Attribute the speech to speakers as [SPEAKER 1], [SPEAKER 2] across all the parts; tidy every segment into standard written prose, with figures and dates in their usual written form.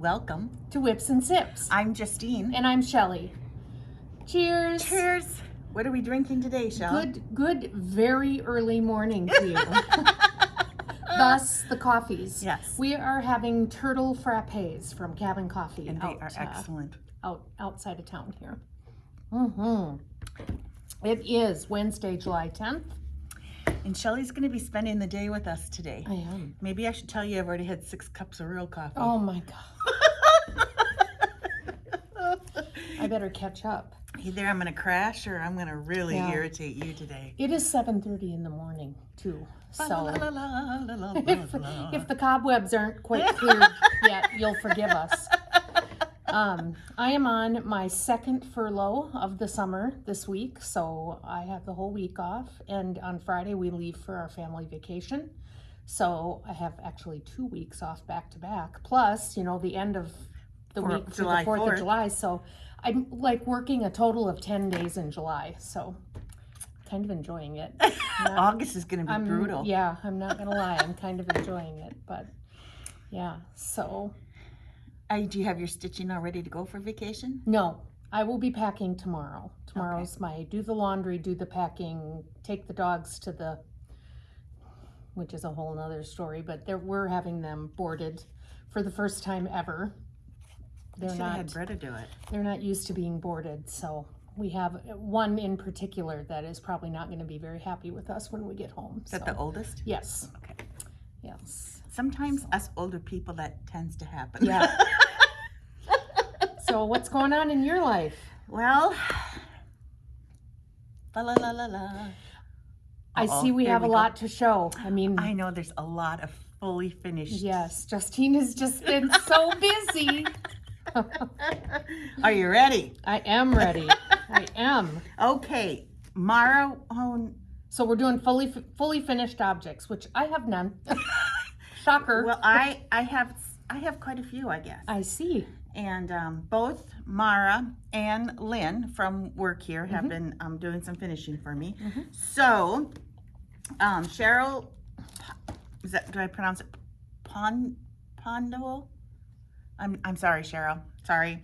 [SPEAKER 1] Welcome
[SPEAKER 2] to Whips and Sips.
[SPEAKER 1] I'm Justine.
[SPEAKER 2] And I'm Shelly. Cheers.
[SPEAKER 1] Cheers. What are we drinking today, Shell?
[SPEAKER 2] Good, very early morning to you. Thus, the coffees.
[SPEAKER 1] Yes.
[SPEAKER 2] We are having turtle frappes from Cabin Coffee.
[SPEAKER 1] And they are excellent.
[SPEAKER 2] Outside of town here. It is Wednesday, July 10th.
[SPEAKER 1] And Shelly's going to be spending the day with us today.
[SPEAKER 2] I am.
[SPEAKER 1] Maybe I should tell you I've already had 6 cups of real coffee.
[SPEAKER 2] Oh my God. I better catch up.
[SPEAKER 1] Either I'm going to crash or I'm going to really irritate you today.
[SPEAKER 2] It is 7:30 in the morning too. So if the cobwebs aren't quite cleared yet, you'll forgive us. I am on my second furlough of the summer this week, so I have the whole week off, and on Friday we leave for our family vacation. So I have actually 2 weeks off back to back, plus, you know, the end of the week for the 4th of July. So I'm like working a total of 10 days in July, so kind of enjoying it.
[SPEAKER 1] August is going to be brutal.
[SPEAKER 2] Yeah, I'm not going to lie. I'm kind of enjoying it, but yeah, so...
[SPEAKER 1] Do you have your stitching all ready to go for vacation?
[SPEAKER 2] No, I will be packing tomorrow. Tomorrow's my do the laundry, do the packing, take the dogs to the, which is a whole nother story, but we're having them boarded for the first time ever.
[SPEAKER 1] They should have had Bretta do it.
[SPEAKER 2] They're not used to being boarded, so we have one in particular that is probably not going to be very happy with us when we get home.
[SPEAKER 1] Is that the oldest?
[SPEAKER 2] Yes.
[SPEAKER 1] Okay.
[SPEAKER 2] Yes.
[SPEAKER 1] Sometimes us older people, that tends to happen.
[SPEAKER 2] Yeah. So what's going on in your life?
[SPEAKER 1] Well,
[SPEAKER 2] I see we have a lot to show. I mean,
[SPEAKER 1] I know there's a lot of fully finished.
[SPEAKER 2] Yes, Justine has just been so busy.
[SPEAKER 1] Are you ready?
[SPEAKER 2] I am ready. I am.
[SPEAKER 1] Okay, Mara.
[SPEAKER 2] So we're doing fully finished objects, which I have none. Shocker.
[SPEAKER 1] Well, I have quite a few, I guess.
[SPEAKER 2] I see.
[SPEAKER 1] And both Mara and Lynn from work here have been doing some finishing for me. So Cheryl, do I pronounce it Pondo? I'm sorry, Cheryl. Sorry.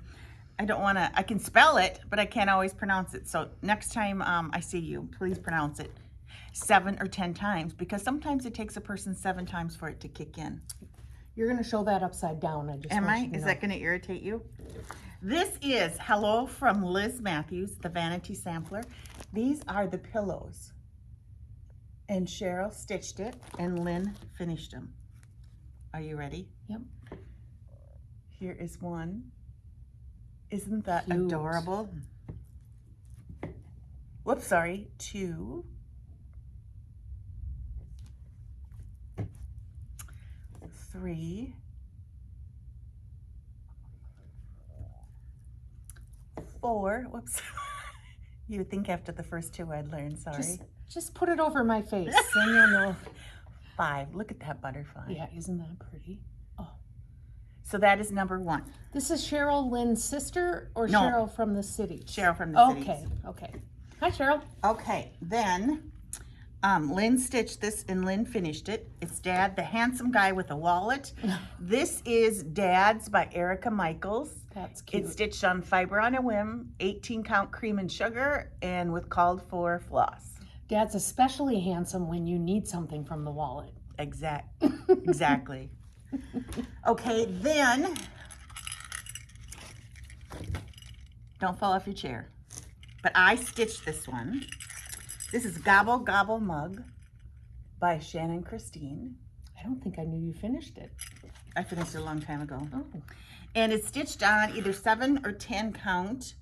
[SPEAKER 1] I don't want to, I can spell it, but I can't always pronounce it. So next time I see you, please pronounce it 7 or 10 times, because sometimes it takes a person 7 times for it to kick in.
[SPEAKER 2] You're going to show that upside down.
[SPEAKER 1] Am I? Is that going to irritate you? This is Hello from Liz Matthews, the Vanity Sampler. These are the pillows. And Cheryl stitched it and Lynn finished them. Are you ready?
[SPEAKER 2] Yep.
[SPEAKER 1] Here is one. Isn't that
[SPEAKER 2] cute.
[SPEAKER 1] Adorable? Whoops, sorry. 2. 3. 4. Whoops. You would think after the first 2 I'd learn, sorry.
[SPEAKER 2] Just put it over my face, then you'll know.
[SPEAKER 1] 5. Look at that butterfly.
[SPEAKER 2] Yeah, isn't that pretty? Oh.
[SPEAKER 1] So that is number 1.
[SPEAKER 2] This is Cheryl Lynn's sister, or no, Cheryl from the city?
[SPEAKER 1] Cheryl from the city.
[SPEAKER 2] Okay. Hi, Cheryl.
[SPEAKER 1] Okay, then Lynn stitched this and Lynn finished it. It's Dad, the Handsome Guy with a Wallet. This is Dad's by Erica Michaels.
[SPEAKER 2] That's cute.
[SPEAKER 1] It's stitched on fiber on a whim, 18 count cream and sugar, and with called for floss.
[SPEAKER 2] Dad's especially handsome when you need something from the wallet.
[SPEAKER 1] Exactly. Okay, then, don't fall off your chair. But I stitched this one. This is Gobble Gobble Mug by Shannon Christine.
[SPEAKER 2] I don't think I knew you finished it.
[SPEAKER 1] I finished it a long time ago.
[SPEAKER 2] Oh.
[SPEAKER 1] And it's stitched on either 7 or 10 count.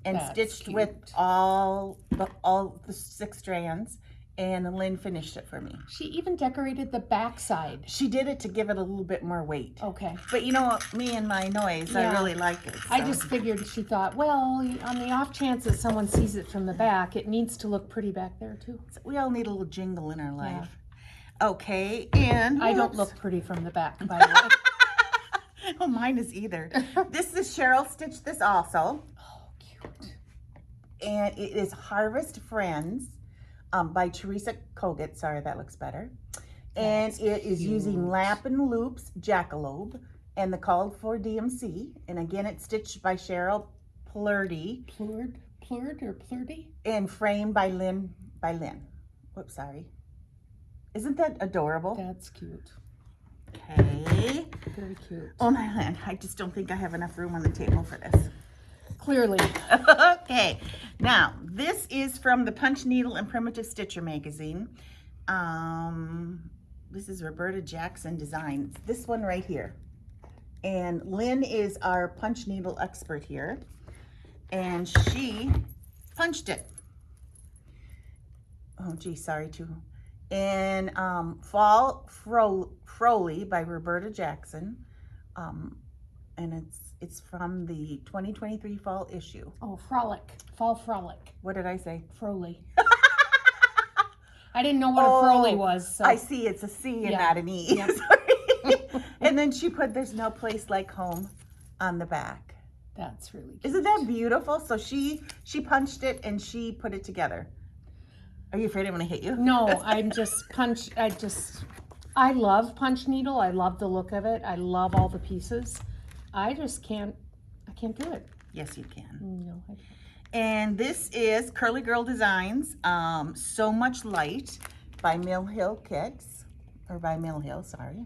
[SPEAKER 1] And
[SPEAKER 2] That's
[SPEAKER 1] stitched
[SPEAKER 2] cute.
[SPEAKER 1] with all the 6 strands. And Lynn finished it for me.
[SPEAKER 2] She even decorated the back side.
[SPEAKER 1] She did it to give it a little bit more weight.
[SPEAKER 2] Okay.
[SPEAKER 1] But you know, me and my noise, I really like it. So.
[SPEAKER 2] I just figured she thought, well, on the off chance that someone sees it from the back, it needs to look pretty back there too.
[SPEAKER 1] So we all need a little jingle in our life. Yeah. Okay, and
[SPEAKER 2] I don't look pretty from the back, by the way.
[SPEAKER 1] Oh, mine is either. This is Cheryl stitched this also.
[SPEAKER 2] Oh, cute.
[SPEAKER 1] And it is Harvest Friends by Teresa Kogut. Sorry, that looks better. And it is using Lap and Loops Jackalope and the called for DMC. And again, it's stitched by Cheryl Plurdy.
[SPEAKER 2] Plurd or Plurdy?
[SPEAKER 1] And framed by Lynn. Whoops, sorry. Isn't that adorable?
[SPEAKER 2] That's cute.
[SPEAKER 1] Okay.
[SPEAKER 2] Very cute.
[SPEAKER 1] Oh my land, I just don't think I have enough room on the table for this.
[SPEAKER 2] Clearly.
[SPEAKER 1] Okay, now this is from the Punch Needle and Primitive Stitcher magazine. This is Roberta Jackson Designs. This one right here. And Lynn is our punch needle expert here. And she punched it. Oh gee, sorry too. And Fall Froley by Roberta Jackson. And it's from the 2023 fall issue.
[SPEAKER 2] Oh, Frolic. Fall Frolic.
[SPEAKER 1] What did I say?
[SPEAKER 2] Froley. I didn't know what a Froley was. So.
[SPEAKER 1] I see, it's a C and not an E.
[SPEAKER 2] Yep.
[SPEAKER 1] Sorry. And then she put "There's no place like home" on the back.
[SPEAKER 2] That's really cute.
[SPEAKER 1] Isn't that beautiful? So she punched it and she put it together. Are you afraid I'm gonna hit you?
[SPEAKER 2] No, I'm just I love punch needle. I love the look of it. I love all the pieces. I can't do it.
[SPEAKER 1] Yes, you can.
[SPEAKER 2] No, I can't.
[SPEAKER 1] And this is Curly Girl Designs, So Much Light by Mill Hill Kicks, or by Mill Hill, sorry.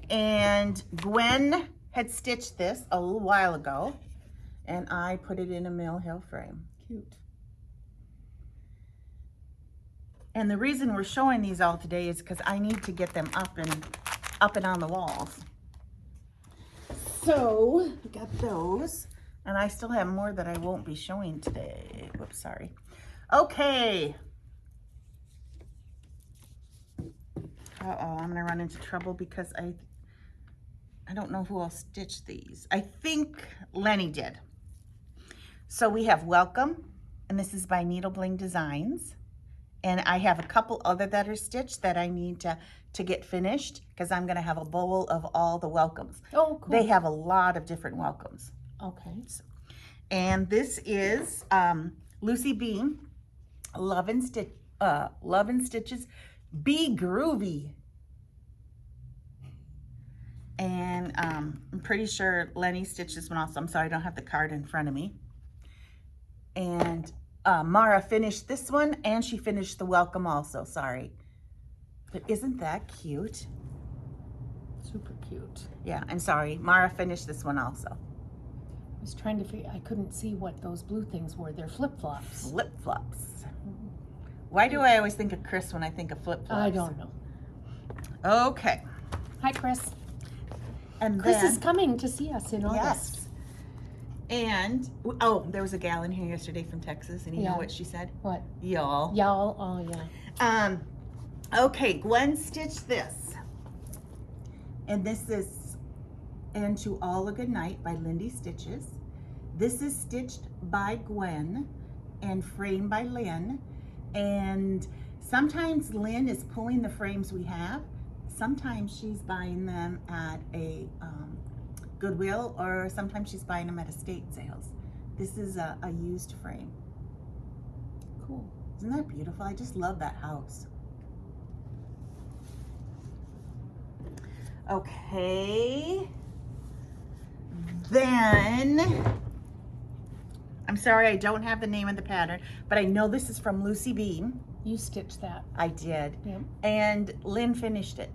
[SPEAKER 1] And Gwen had stitched this a little while ago, and I put it in a Mill Hill frame.
[SPEAKER 2] Cute.
[SPEAKER 1] And the reason we're showing these all today is because I need to get them up and on the walls. So, we got those. And I still have more that I won't be showing today. Whoops, sorry. Okay. Uh-oh, I'm gonna run into trouble because I don't know who else stitched these. I think Lenny did. So we have Welcome, and this is by Needle Bling Designs. And I have a couple other that are stitched that I need to get finished because I'm gonna have a bowl of all the welcomes.
[SPEAKER 2] Oh, cool.
[SPEAKER 1] They have a lot of different welcomes.
[SPEAKER 2] Okay.
[SPEAKER 1] And this is Lucy Beam, Love and Stitches, Be Groovy. And I'm pretty sure Lenny stitched this one also. I'm sorry, I don't have the card in front of me. And Mara finished this one, and she finished the welcome also, sorry. But isn't that cute?
[SPEAKER 2] Super cute.
[SPEAKER 1] Yeah, I'm sorry, Mara finished this one also.
[SPEAKER 2] I was trying to figure, I couldn't see what those blue things were. They're flip-flops.
[SPEAKER 1] Flip-flops. Why do I always think of Chris when I think of flip-flops?
[SPEAKER 2] I don't know.
[SPEAKER 1] Okay.
[SPEAKER 2] Hi, Chris.
[SPEAKER 1] And
[SPEAKER 2] Chris
[SPEAKER 1] then,
[SPEAKER 2] is coming to see us in August.
[SPEAKER 1] yes. And, oh, there was a gal in here yesterday from Texas, and you know what she said?
[SPEAKER 2] What?
[SPEAKER 1] Y'all.
[SPEAKER 2] Y'all, oh yeah.
[SPEAKER 1] Okay, Gwen stitched this. And this is And To All a Good Night by Lindy Stitches. This is stitched by Gwen and framed by Lynn. And sometimes Lynn is pulling the frames we have. Sometimes she's buying them at a Goodwill, or sometimes she's buying them at estate sales. This is a used frame.
[SPEAKER 2] Cool.
[SPEAKER 1] Isn't that beautiful? I just love that house. Okay. Then, I'm sorry I don't have the name of the pattern, but I know this is from Lucy Beam.
[SPEAKER 2] You stitched that.
[SPEAKER 1] I did.
[SPEAKER 2] Yeah.
[SPEAKER 1] And Lynn finished it.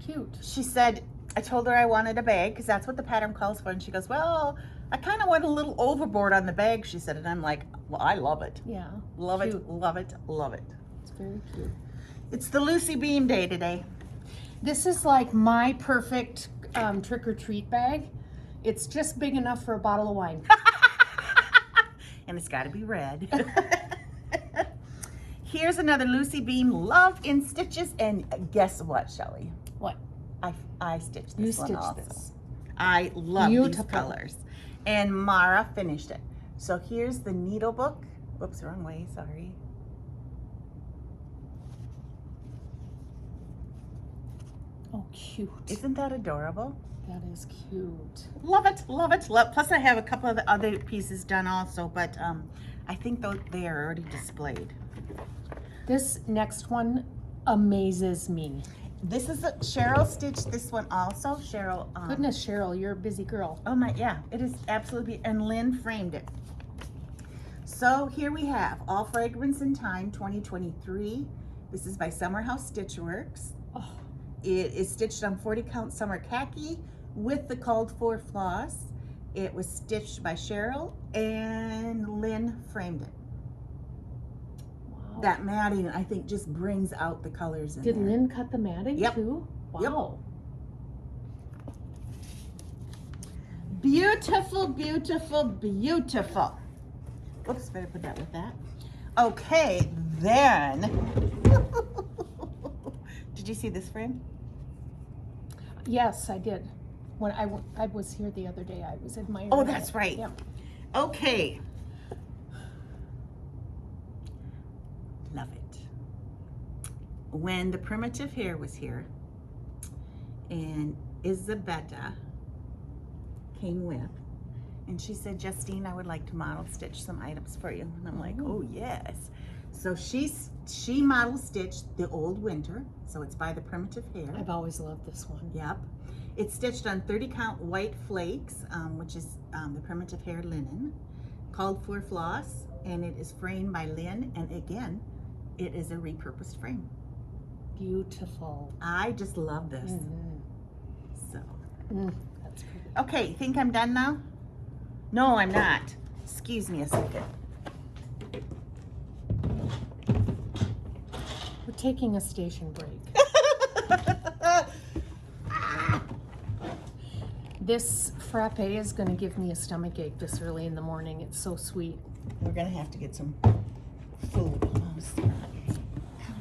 [SPEAKER 2] Cute.
[SPEAKER 1] She said, I told her I wanted a bag because that's what the pattern calls for. And she goes, well, I kind of went a little overboard on the bag, she said. And I'm like, well, I love it.
[SPEAKER 2] Yeah.
[SPEAKER 1] Love
[SPEAKER 2] Cute.
[SPEAKER 1] it, love it, love it.
[SPEAKER 2] It's very cute.
[SPEAKER 1] It's the Lucy Beam day today.
[SPEAKER 2] This is like my perfect trick-or-treat bag. It's just big enough for a bottle of wine.
[SPEAKER 1] And it's got to be red. Here's another Lucy Beam, Love in Stitches. And guess what, Shelly?
[SPEAKER 2] What?
[SPEAKER 1] I stitched
[SPEAKER 2] You
[SPEAKER 1] this one
[SPEAKER 2] stitched
[SPEAKER 1] also.
[SPEAKER 2] this.
[SPEAKER 1] I love
[SPEAKER 2] Beautiful.
[SPEAKER 1] these colors. And Mara finished it. So here's the needle book. Whoops, wrong way, sorry.
[SPEAKER 2] Oh, cute.
[SPEAKER 1] Isn't that adorable?
[SPEAKER 2] That is cute.
[SPEAKER 1] Love it, love it, love. Plus I have a couple of the other pieces done also, but I think they are already displayed.
[SPEAKER 2] This next one amazes me.
[SPEAKER 1] This is Cheryl stitched this one also. Cheryl.
[SPEAKER 2] Goodness, Cheryl, you're a busy girl.
[SPEAKER 1] Oh my, yeah, it is absolutely, and Lynn framed it. So here we have All Fragrance in Time 2023. This is by Summer House Stitchworks.
[SPEAKER 2] Oh.
[SPEAKER 1] It is stitched on 40 count summer khaki with the called for floss. It was stitched by Cheryl and Lynn framed it.
[SPEAKER 2] Wow.
[SPEAKER 1] That matting, I think, just brings out the colors in
[SPEAKER 2] Did
[SPEAKER 1] there.
[SPEAKER 2] Lynn cut the matting
[SPEAKER 1] Yep.
[SPEAKER 2] too? Wow.
[SPEAKER 1] Beautiful, beautiful, beautiful. Oops, better put that with that. Okay, then. Did you see this frame?
[SPEAKER 2] Yes, I did. When I was here the other day, I was admiring
[SPEAKER 1] Oh,
[SPEAKER 2] it.
[SPEAKER 1] that's right.
[SPEAKER 2] Yeah.
[SPEAKER 1] Okay. Love it. When the primitive hair was here and Isabetta came with, and she said, Justine, I would like to model stitch some items for you. And I'm like, oh yes. So she model stitched the Old Winter. So it's by the Primitive Hair.
[SPEAKER 2] I've always loved this one.
[SPEAKER 1] Yep. It's stitched on 30 count white flakes, which is the Primitive Hair linen, called for floss, and it is framed by Lynn. And again, it is a repurposed frame.
[SPEAKER 2] Beautiful.
[SPEAKER 1] I just love this. So.
[SPEAKER 2] That's pretty.
[SPEAKER 1] Okay, think I'm done now? No, I'm not. Excuse me a second.
[SPEAKER 2] We're taking a station break. This frappe is going to give me a stomach ache this early in the morning. It's so sweet.
[SPEAKER 1] We're gonna have to get some food. Oh,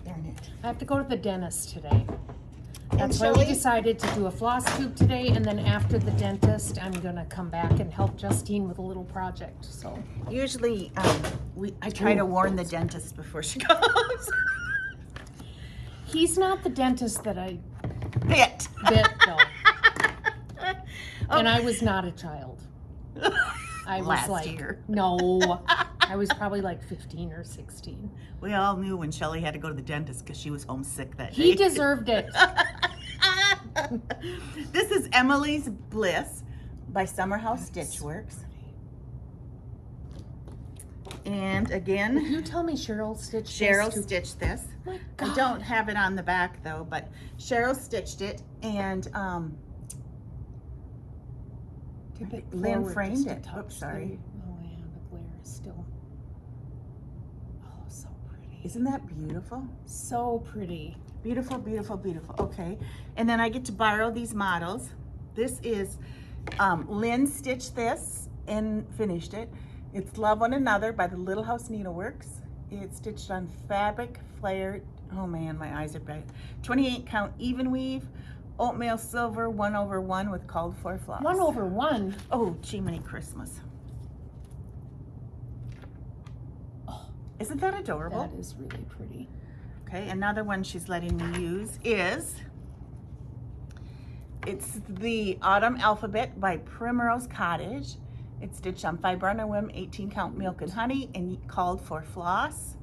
[SPEAKER 1] darn it.
[SPEAKER 2] I have to go to the dentist today.
[SPEAKER 1] And
[SPEAKER 2] That's why we
[SPEAKER 1] Shelley?
[SPEAKER 2] decided to do a floss tube today, and then after the dentist, I'm gonna come back and help Justine with a little project. So
[SPEAKER 1] Usually, I try to warn the dentist before she goes.
[SPEAKER 2] he's not the dentist that I
[SPEAKER 1] Bit.
[SPEAKER 2] bit though, and I was not a child. I was
[SPEAKER 1] Last
[SPEAKER 2] like,
[SPEAKER 1] year.
[SPEAKER 2] no, I was probably like 15 or 16.
[SPEAKER 1] We all knew when Shelley had to go to the dentist because she was homesick that day.
[SPEAKER 2] He deserved it.
[SPEAKER 1] This is Emily's Bliss by Summer House Stitchworks. And again,
[SPEAKER 2] You tell me Cheryl stitched
[SPEAKER 1] Cheryl
[SPEAKER 2] this too.
[SPEAKER 1] stitched this.
[SPEAKER 2] My
[SPEAKER 1] I
[SPEAKER 2] God.
[SPEAKER 1] don't have it on the back though, but Cheryl stitched it, and
[SPEAKER 2] Tip it
[SPEAKER 1] Lynn
[SPEAKER 2] forward
[SPEAKER 1] framed
[SPEAKER 2] just a
[SPEAKER 1] it.
[SPEAKER 2] touch.
[SPEAKER 1] Oops, sorry.
[SPEAKER 2] Oh yeah, the glare is still. Oh, so pretty.
[SPEAKER 1] Isn't that beautiful?
[SPEAKER 2] So pretty.
[SPEAKER 1] Beautiful, beautiful, beautiful. Okay, and then I get to borrow these models. This is Lynn stitched this and finished it. It's Love One Another by the Little House Needleworks. It's stitched on fabric flared. Oh man, my eyes are bright. 28 count even weave, oatmeal silver 1/1 with called for floss.
[SPEAKER 2] 1/1.
[SPEAKER 1] Oh, Jiminy Christmas.
[SPEAKER 2] Oh,
[SPEAKER 1] Isn't that adorable?
[SPEAKER 2] that is really pretty.
[SPEAKER 1] Okay, another one she's letting me use is, it's the Autumn Alphabet by Primrose Cottage. It's stitched on fiber on a whim, 18 count milk and honey, and called for floss.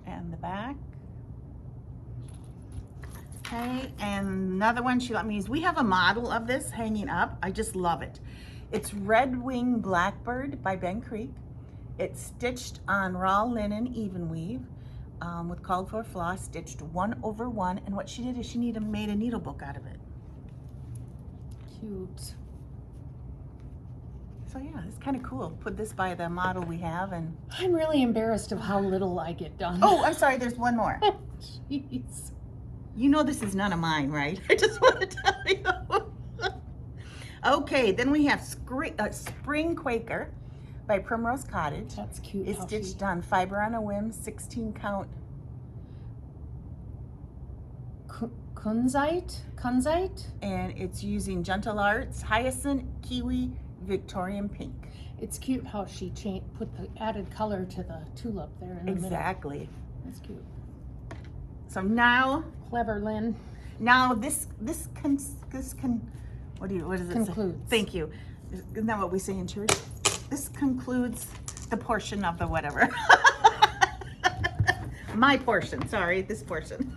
[SPEAKER 1] And the back. Okay, and another one she let me use. We have a model of this hanging up. I just love it. It's Red Wing Blackbird by Ben Creek. It's stitched on raw linen even weave with called for floss, stitched 1/1. And what she did is she made a needle book out of it.
[SPEAKER 2] Cute.
[SPEAKER 1] So yeah, it's kind of cool. Put this by the model we have, and
[SPEAKER 2] I'm really embarrassed of how little I get done.
[SPEAKER 1] oh, I'm sorry, there's one more.
[SPEAKER 2] Jeez.
[SPEAKER 1] You know this is none of mine, right? I just want to tell you. Okay, then we have Spring Quaker by Primrose Cottage.
[SPEAKER 2] That's cute.
[SPEAKER 1] It's
[SPEAKER 2] how
[SPEAKER 1] stitched on fiber on a whim, 16 count.
[SPEAKER 2] Kunzite?
[SPEAKER 1] And it's using Gentle Arts, Hyacinth, Kiwi, Victorian Pink.
[SPEAKER 2] It's cute how she put the added color to the tulip there in the middle.
[SPEAKER 1] Exactly.
[SPEAKER 2] That's cute.
[SPEAKER 1] So now
[SPEAKER 2] Clever, Lynn.
[SPEAKER 1] what is it? Say?
[SPEAKER 2] Concludes.
[SPEAKER 1] Thank you. Isn't that what we say in church? This concludes the portion of the whatever. My portion, sorry, this portion.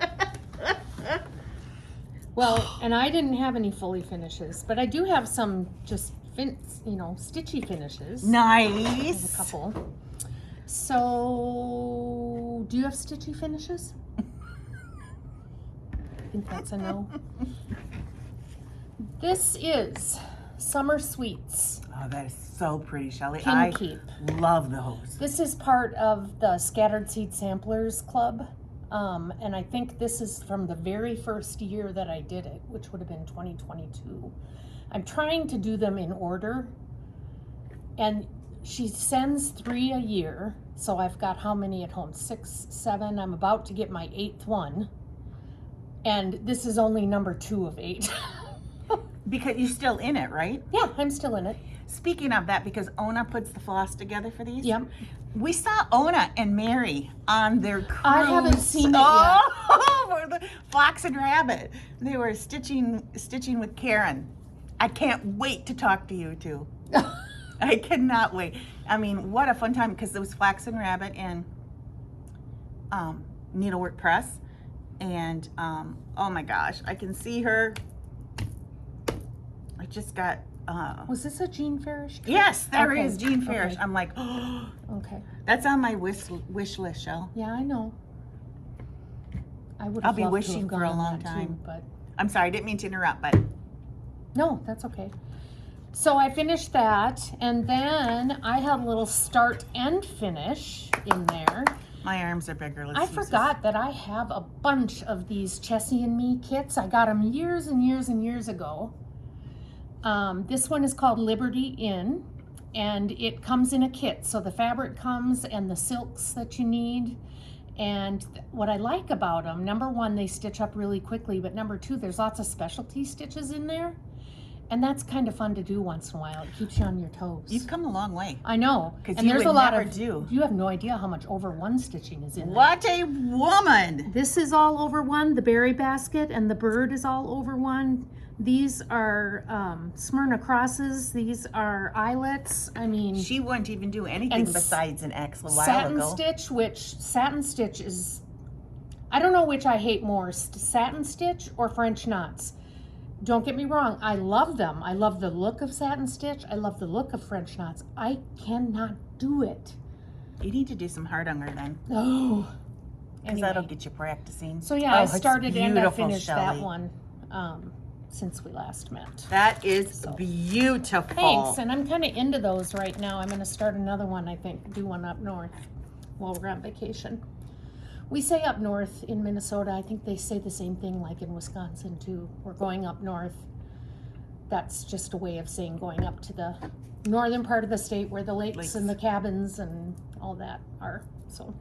[SPEAKER 2] Well, and I didn't have any fully finishes, but I do have some just stitchy finishes. I have
[SPEAKER 1] Nice.
[SPEAKER 2] a couple. So, do you have stitchy finishes? I think that's a no. This is Summer Sweets.
[SPEAKER 1] Oh, that is so pretty, Shelly.
[SPEAKER 2] Pin
[SPEAKER 1] I
[SPEAKER 2] Keep.
[SPEAKER 1] love those.
[SPEAKER 2] This is part of the Scattered Seed Samplers Club. And I think this is from the very first year that I did it, which would have been 2022. I'm trying to do them in order. And she sends 3 a year. So I've got how many at home? 6, 7. I'm about to get my 8th one. And this is only number 2 of 8.
[SPEAKER 1] Because you're still in it, right?
[SPEAKER 2] Yeah, I'm still in it.
[SPEAKER 1] Speaking of that, because Ona puts the floss together for these.
[SPEAKER 2] Yep.
[SPEAKER 1] We saw Ona and Mary on their cruise.
[SPEAKER 2] I haven't seen it
[SPEAKER 1] for the Fox and Rabbit. They were stitching with Karen. I can't wait to talk to you two. I cannot wait. I mean, what a fun time, because there was Flax and Rabbit and Needlework Press. And oh my gosh, I can see her. I just got
[SPEAKER 2] Was this a Jean Farish?
[SPEAKER 1] yes, there
[SPEAKER 2] Okay,
[SPEAKER 1] is Jean Farish.
[SPEAKER 2] okay.
[SPEAKER 1] I'm like, oh,
[SPEAKER 2] Okay.
[SPEAKER 1] that's on my wish list, Shell.
[SPEAKER 2] Yeah, I know. I would.
[SPEAKER 1] I'll be
[SPEAKER 2] loved to
[SPEAKER 1] wishing
[SPEAKER 2] have
[SPEAKER 1] for a
[SPEAKER 2] gone on
[SPEAKER 1] long
[SPEAKER 2] that
[SPEAKER 1] time.
[SPEAKER 2] too, but
[SPEAKER 1] I'm sorry, I didn't mean to interrupt, but
[SPEAKER 2] no, that's okay. So I finished that, and then I had a little start and finish in there.
[SPEAKER 1] my arms are bigger. Let's
[SPEAKER 2] I
[SPEAKER 1] use this.
[SPEAKER 2] forgot that I have a bunch of these Chessie and Me kits. I got them years and years and years ago. This one is called Liberty Inn, and it comes in a kit. So the fabric comes and the silks that you need. And what I like about them, number one, they stitch up really quickly, but number two, there's lots of specialty stitches in there. And that's kind of fun to do once in a while. It keeps you on your toes.
[SPEAKER 1] You've come a long way.
[SPEAKER 2] I know.
[SPEAKER 1] 'Cause
[SPEAKER 2] And
[SPEAKER 1] you
[SPEAKER 2] there's
[SPEAKER 1] would
[SPEAKER 2] a lot
[SPEAKER 1] never
[SPEAKER 2] of
[SPEAKER 1] do.
[SPEAKER 2] You have no idea how much over one stitching is in there.
[SPEAKER 1] What a woman!
[SPEAKER 2] This is all over one. The berry basket and the bird is all over one. These are Smyrna crosses. These are eyelets. I mean,
[SPEAKER 1] She wouldn't even do anything
[SPEAKER 2] And
[SPEAKER 1] besides an X a while
[SPEAKER 2] satin
[SPEAKER 1] ago.
[SPEAKER 2] stitch, which satin stitch is, I don't know which I hate more, satin stitch or French knots. Don't get me wrong, I love them. I love the look of satin stitch. I love the look of French knots. I cannot do it.
[SPEAKER 1] You need to do some hardhanger then,
[SPEAKER 2] Oh.
[SPEAKER 1] because that'll get you practicing.
[SPEAKER 2] So yeah,
[SPEAKER 1] Oh,
[SPEAKER 2] I
[SPEAKER 1] it's
[SPEAKER 2] started and I
[SPEAKER 1] beautiful,
[SPEAKER 2] finished
[SPEAKER 1] Shelley.
[SPEAKER 2] that one since we last met.
[SPEAKER 1] That is beautiful.
[SPEAKER 2] Thanks, and I'm kind of into those right now. I'm going to start another one, I think, do one up north while we're on vacation. We say up north in Minnesota. I think they say the same thing like in Wisconsin too. We're going up north. That's just a way of saying going up to the northern part of the state where the lakes and the cabins and all that are. So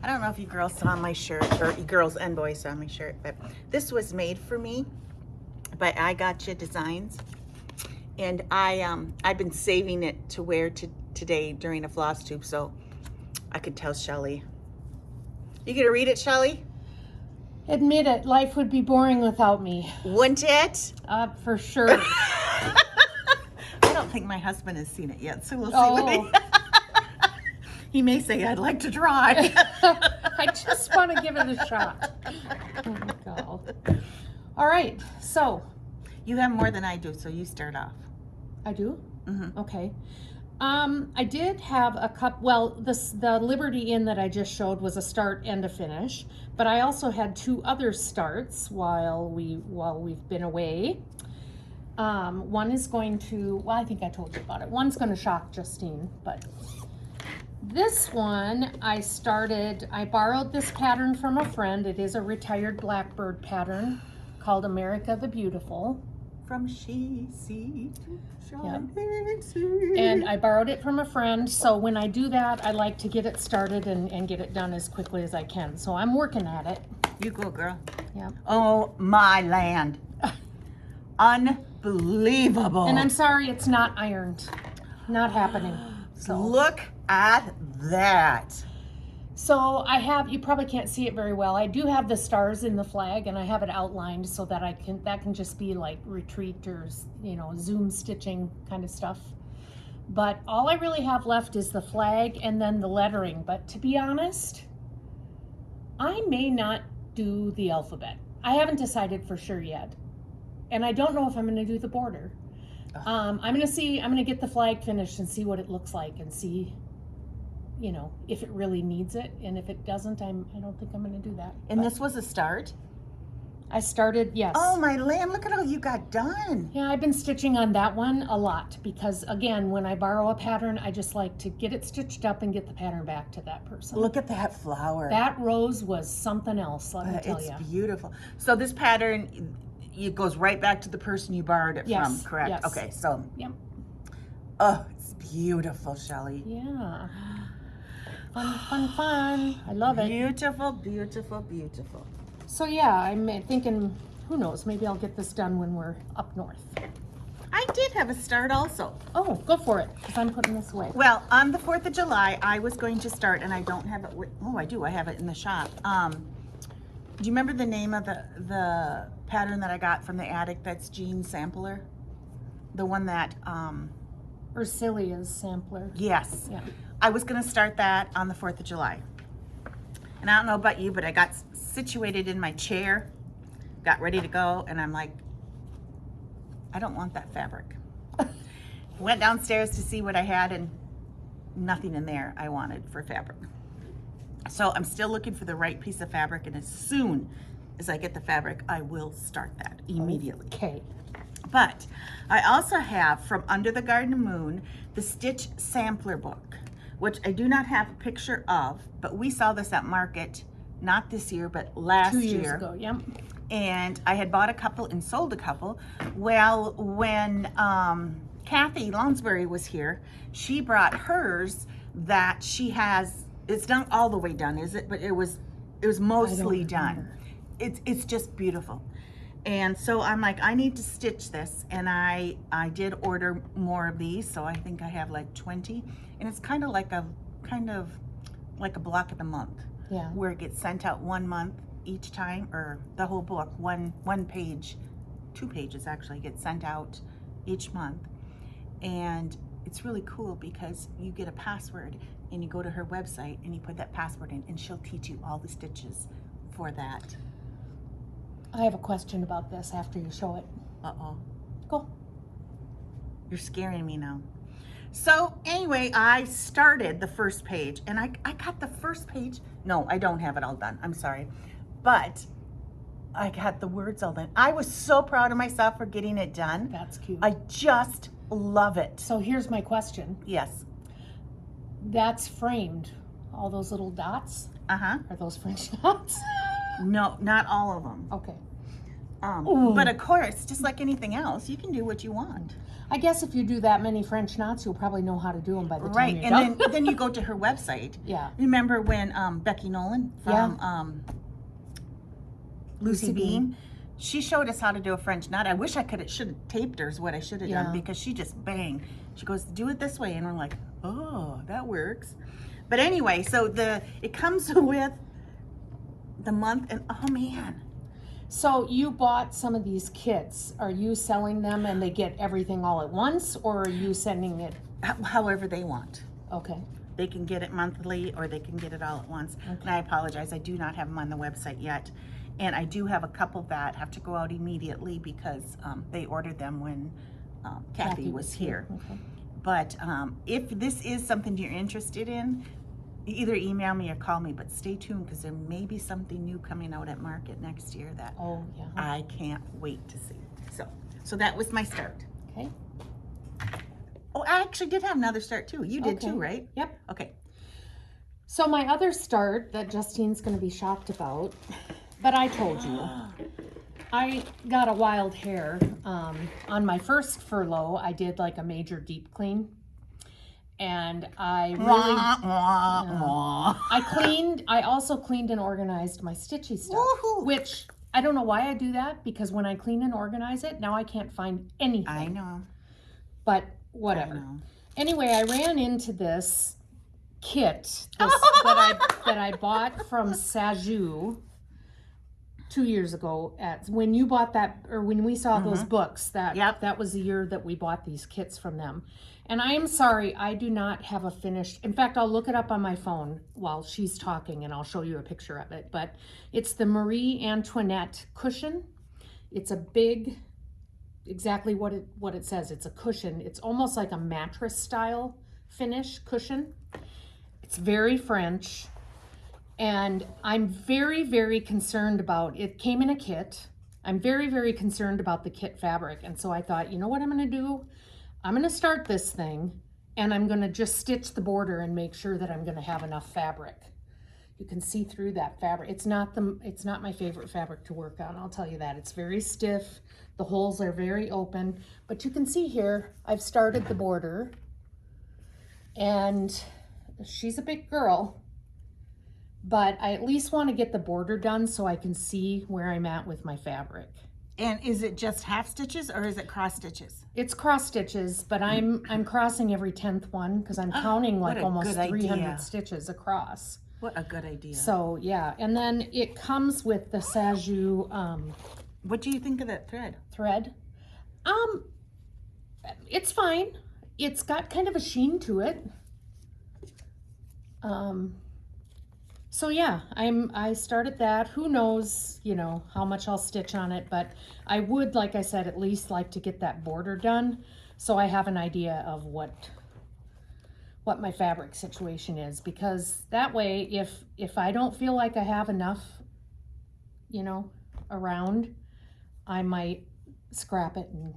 [SPEAKER 1] I don't know if you girls saw my shirt, or you girls and boys saw my shirt, but this was made for me by I Gotcha Designs, and I've been saving it to wear today during a Flosstube, so I could tell Shelly. You gonna read it, Shelly?
[SPEAKER 2] admit it, life would be boring without me.
[SPEAKER 1] Wouldn't it?
[SPEAKER 2] For sure.
[SPEAKER 1] I don't think my husband has seen it yet, so we'll see what he may say, I'd like to try.
[SPEAKER 2] I just want to give it a shot. Oh my God. All right, so.
[SPEAKER 1] You have more than I do, so you start off.
[SPEAKER 2] I do?
[SPEAKER 1] Mm-hmm.
[SPEAKER 2] Okay. I did have a the Liberty Inn that I just showed was a start and a finish, but I also had 2 other starts while we've been away. One is going to, well, I think I told you about it. One's going to shock Justine, but this one I borrowed this pattern from a friend. It is a retired Blackbird pattern called America the Beautiful.
[SPEAKER 1] From she sea to shining sea.
[SPEAKER 2] And I borrowed it from a friend, so when I do that, I like to get it started and get it done as quickly as I can. So I'm working at it.
[SPEAKER 1] You go, girl.
[SPEAKER 2] Yeah.
[SPEAKER 1] Oh, my land. Unbelievable.
[SPEAKER 2] And I'm sorry it's not ironed. Not happening. So.
[SPEAKER 1] Look at that.
[SPEAKER 2] So I have, you probably can't see it very well. I do have the stars in the flag and I have it outlined so that that can just be like retreat or, zoom stitching kind of stuff. But all I really have left is the flag and then the lettering. But to be honest, I may not do the alphabet. I haven't decided for sure yet. and I don't know if I'm going to do the border. I'm going to get the flag finished and see what it looks like and see, you know, if it really needs it. And if it doesn't, I don't think I'm going to do that.
[SPEAKER 1] And this was a start?
[SPEAKER 2] I started, yes.
[SPEAKER 1] Oh, my land, look at all you got done.
[SPEAKER 2] Yeah, I've been stitching on that one a lot because, again, when I borrow a pattern, I just like to get it stitched up and get the pattern back to that person.
[SPEAKER 1] Look at that flower.
[SPEAKER 2] That rose was something else, let me tell you.
[SPEAKER 1] It's beautiful. So this pattern, it goes right back to the person you borrowed it from, correct?
[SPEAKER 2] Yes.
[SPEAKER 1] Okay, so.
[SPEAKER 2] Yep.
[SPEAKER 1] Oh, it's beautiful, Shelley.
[SPEAKER 2] Yeah. Fun, fun, fun. I love it.
[SPEAKER 1] Beautiful, beautiful, beautiful.
[SPEAKER 2] So yeah, I'm thinking, who knows, maybe I'll get this done when we're up north.
[SPEAKER 1] I did have a start also.
[SPEAKER 2] Oh, go for it, because I'm putting this away.
[SPEAKER 1] Well, on the 4th of July, I was going to start, and I don't have it I do, I have it in the shop. Do you remember the name of the pattern that I got from the attic that's Jean Sampler? The one that,
[SPEAKER 2] Ursilia's sampler.
[SPEAKER 1] yes.
[SPEAKER 2] Yeah.
[SPEAKER 1] I was gonna start that on the 4th of July. And I don't know about you, but I got situated in my chair, got ready to go, and I'm like, I don't want that fabric. Went downstairs to see what I had, and nothing in there I wanted for fabric. So I'm still looking for the right piece of fabric, and as soon as I get the fabric, I will start that immediately.
[SPEAKER 2] Okay.
[SPEAKER 1] But I also have from Under the Garden Moon, the Stitch Sampler book, which I do not have a picture of, but we saw this at market, not this year, but last
[SPEAKER 2] 2
[SPEAKER 1] year.
[SPEAKER 2] years ago, yep.
[SPEAKER 1] And I had bought a couple and sold a couple. Well, when Kathy Lonsbury was here, she brought hers that she has, it's not all the way done, is it? But it was mostly done. It's just beautiful. And so I'm like, I need to stitch this, and I did order more of these, so I think I have like 20, and it's kind of like a block of the month,
[SPEAKER 2] Yeah.
[SPEAKER 1] where it gets sent out 1 month each time, or the whole book, one page, 2 pages actually get sent out each month, and it's really cool because you get a password, and you go to her website and you put that password in, and she'll teach you all the stitches for that.
[SPEAKER 2] I have a question about this after you show it.
[SPEAKER 1] Uh-oh.
[SPEAKER 2] Go.
[SPEAKER 1] You're scaring me now. So anyway, I started the first page, and I got the first page. No, I don't have it all done. I'm sorry. But I got the words all done. I was so proud of myself for getting it done.
[SPEAKER 2] That's cute.
[SPEAKER 1] I just love it.
[SPEAKER 2] So here's my question.
[SPEAKER 1] Yes.
[SPEAKER 2] That's framed. All those little dots,
[SPEAKER 1] Uh-huh.
[SPEAKER 2] are those French dots?
[SPEAKER 1] No, not all of them.
[SPEAKER 2] Okay.
[SPEAKER 1] But of course, just like anything else, you can do what you want.
[SPEAKER 2] I guess if you do that many French knots, you'll probably know how to do them by the time
[SPEAKER 1] Right,
[SPEAKER 2] you're
[SPEAKER 1] and
[SPEAKER 2] done.
[SPEAKER 1] then you go to her website.
[SPEAKER 2] Yeah.
[SPEAKER 1] Remember when Becky Nolan from Lucy Bean, she showed us how to do a French knot. I wish I should have taped her is what I should have done, because she just bang. She goes, do it this way, and I'm like, oh, that works. But anyway, so it comes with the month, and oh man.
[SPEAKER 2] So you bought some of these kits. Are you selling them and they get everything all at once, or are you sending it?
[SPEAKER 1] However they want.
[SPEAKER 2] Okay.
[SPEAKER 1] They can get it monthly, or they can get it all at once.
[SPEAKER 2] Okay.
[SPEAKER 1] And I apologize, I do not have them on the website yet. And I do have a couple that have to go out immediately because they ordered them when Kathy was here.
[SPEAKER 2] Okay.
[SPEAKER 1] But if this is something you're interested in, either email me or call me, but stay tuned because there may be something new coming out at market next year that I can't wait to see. So that was my start.
[SPEAKER 2] Okay.
[SPEAKER 1] Oh, I actually did have another start too. You did too, right?
[SPEAKER 2] Yep.
[SPEAKER 1] Okay.
[SPEAKER 2] So my other start that Justine's going to be shocked about, but I told you, I got a wild hair. On my first furlough, I did like a major deep clean. And I really, I also cleaned and organized my stitchy stuff, which I don't know why I do that, because when I clean and organize it, now I can't find anything.
[SPEAKER 1] I know.
[SPEAKER 2] But whatever.
[SPEAKER 1] I know.
[SPEAKER 2] Anyway, I ran into this kit that I bought from Sajou 2 years ago when you bought that, or when we saw those books, that was the year that we bought these kits from them. And I am sorry, I do not have a finished, in fact, I'll look it up on my phone while she's talking and I'll show you a picture of it, but it's the Marie Antoinette cushion. It's a big exactly what it says. It's a cushion. It's almost like a mattress style finish cushion. It's very French, and I'm very, very concerned about, it came in a kit. I'm very, very concerned about the kit fabric, and so I thought, you know what I'm gonna do? I'm gonna start this thing, and I'm gonna just stitch the border and make sure that I'm gonna have enough fabric. You can see through that fabric. It's not my favorite fabric to work on, I'll tell you that. It's very stiff. The holes are very open, but you can see here, I've started the border, and she's a big girl, but I at least want to get the border done so I can see where I'm at with my fabric.
[SPEAKER 1] And is it just half stitches or is it cross stitches?
[SPEAKER 2] It's cross stitches, but I'm crossing every 10th one because I'm counting like almost 300 stitches across.
[SPEAKER 1] What a good idea.
[SPEAKER 2] So yeah, and then it comes with the Saju
[SPEAKER 1] what do you think of that thread?
[SPEAKER 2] It's fine. It's got kind of a sheen to it. So yeah, I started that. Who knows, you know, how much I'll stitch on it, but I would, like I said, at least like to get that border done so I have an idea of what my fabric situation is, because that way if I don't feel like I have enough, you know, around, I might scrap it and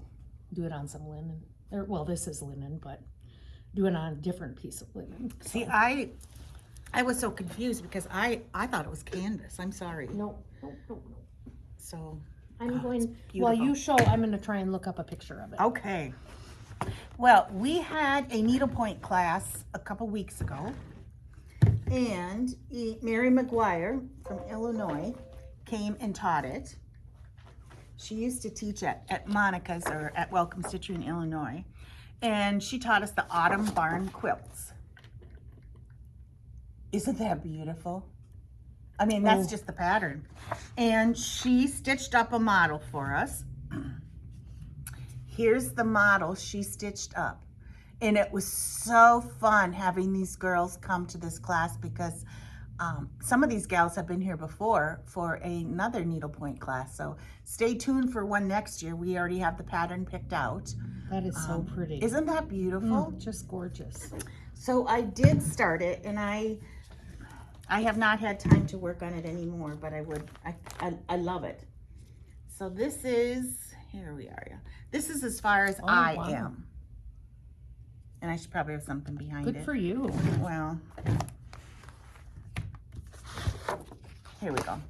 [SPEAKER 2] do it on some linen. Or, well, this is linen, but do it on a different piece of linen. So.
[SPEAKER 1] See, I was so confused because I thought it was canvas. I'm sorry.
[SPEAKER 2] No.
[SPEAKER 1] So
[SPEAKER 2] I'm going, well, you show, I'm going to try and look up a picture of it.
[SPEAKER 1] Okay. Well, we had a needlepoint class a couple weeks ago, and Mary McGuire from Illinois came and taught it. She used to teach at Monica's or at Welcome Stitchery in Illinois, and she taught us the autumn barn quilts. Isn't that beautiful? I mean, that's just the pattern. And she stitched up a model for us. Here's the model she stitched up. And it was so fun having these girls come to this class because some of these gals have been here before for another needlepoint class. So stay tuned for one next year. We already have the pattern picked out.
[SPEAKER 2] That is so pretty.
[SPEAKER 1] Isn't that beautiful?
[SPEAKER 2] Just gorgeous.
[SPEAKER 1] So I did start it, and I have not had time to work on it anymore, but I would. I love it. So this is, here we are. Yeah. This is as far as I am. And I should probably have something behind it.
[SPEAKER 2] Good for you.
[SPEAKER 1] Well, here we go.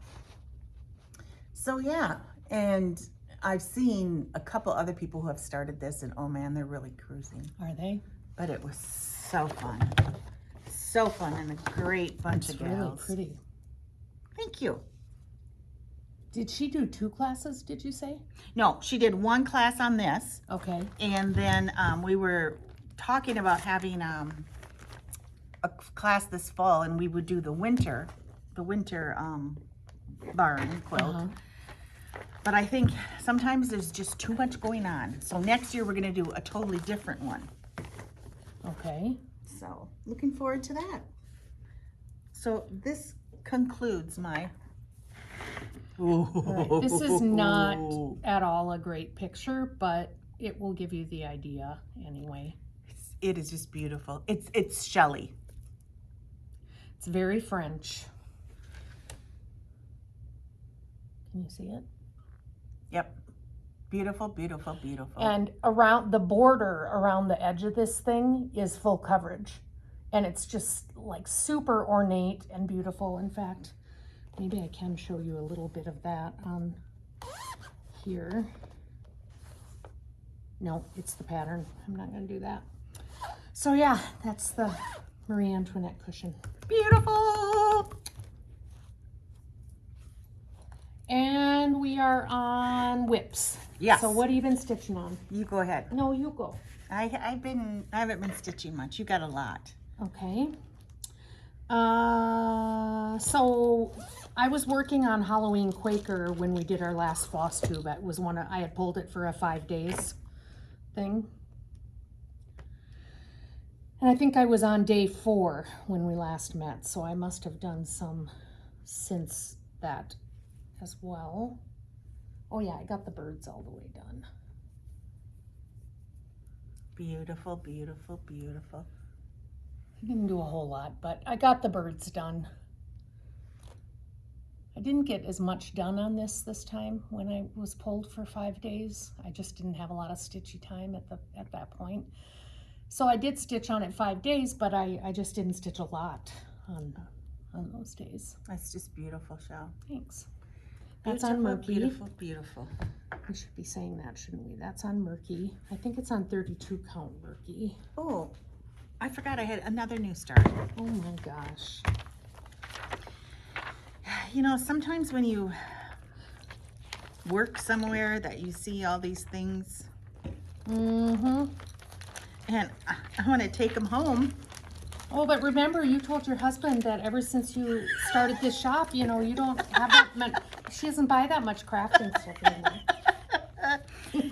[SPEAKER 1] So yeah, and I've seen a couple other people who have started this, and oh man, they're really cruising.
[SPEAKER 2] Are they?
[SPEAKER 1] But it was so fun. So fun, and a great bunch of gals.
[SPEAKER 2] Really pretty.
[SPEAKER 1] Thank you.
[SPEAKER 2] Did she do 2 classes, did you say?
[SPEAKER 1] No, she did 1 class on this.
[SPEAKER 2] Okay.
[SPEAKER 1] And then we were talking about having a class this fall, and we would do the winter barn quilt. But I think sometimes there's just too much going on. So next year we're going to do a totally different one.
[SPEAKER 2] Okay.
[SPEAKER 1] So looking forward to that. So this concludes my...
[SPEAKER 2] Right. This is not at all a great picture, but it will give you the idea anyway.
[SPEAKER 1] It is just beautiful. It's Shelley.
[SPEAKER 2] It's very French. Can you see it?
[SPEAKER 1] Yep. Beautiful, beautiful, beautiful.
[SPEAKER 2] And around the border, around the edge of this thing is full coverage. And it's just like super ornate and beautiful. In fact, maybe I can show you a little bit of that on here. No, it's the pattern. I'm not going to do that. So yeah, that's the Marie Antoinette cushion.
[SPEAKER 1] Beautiful.
[SPEAKER 2] And we are on whips.
[SPEAKER 1] Yes.
[SPEAKER 2] So what have you been stitching on?
[SPEAKER 1] You go ahead.
[SPEAKER 2] No, you go.
[SPEAKER 1] I haven't been stitching much. You got a lot.
[SPEAKER 2] Okay. So I was working on Halloween Quaker when we did our last Flosstube. It was I had pulled it for a 5 days thing. And I think I was on day 4 when we last met, so I must have done some since that as well. Oh yeah, I got the birds all the way done.
[SPEAKER 1] Beautiful, beautiful, beautiful.
[SPEAKER 2] I didn't do a whole lot, but I got the birds done. I didn't get as much done on this time when I was pulled for 5 days. I just didn't have a lot of stitchy time at that point. So I did stitch on it 5 days, but I just didn't stitch a lot on those days.
[SPEAKER 1] That's just beautiful, Shell.
[SPEAKER 2] Thanks. That's on Murky.
[SPEAKER 1] Beautiful, beautiful.
[SPEAKER 2] We should be saying that, shouldn't we? That's on Murky. I think it's on 32 count Murky.
[SPEAKER 1] Oh, I forgot I had another new start.
[SPEAKER 2] Oh my gosh.
[SPEAKER 1] You know, sometimes when you work somewhere that you see all these things,
[SPEAKER 2] Mm-hmm.
[SPEAKER 1] and I want to take them home.
[SPEAKER 2] Oh, but remember, you told your husband that ever since you started this shop, you know, you don't have that much, she doesn't buy that much crafting stuff anymore.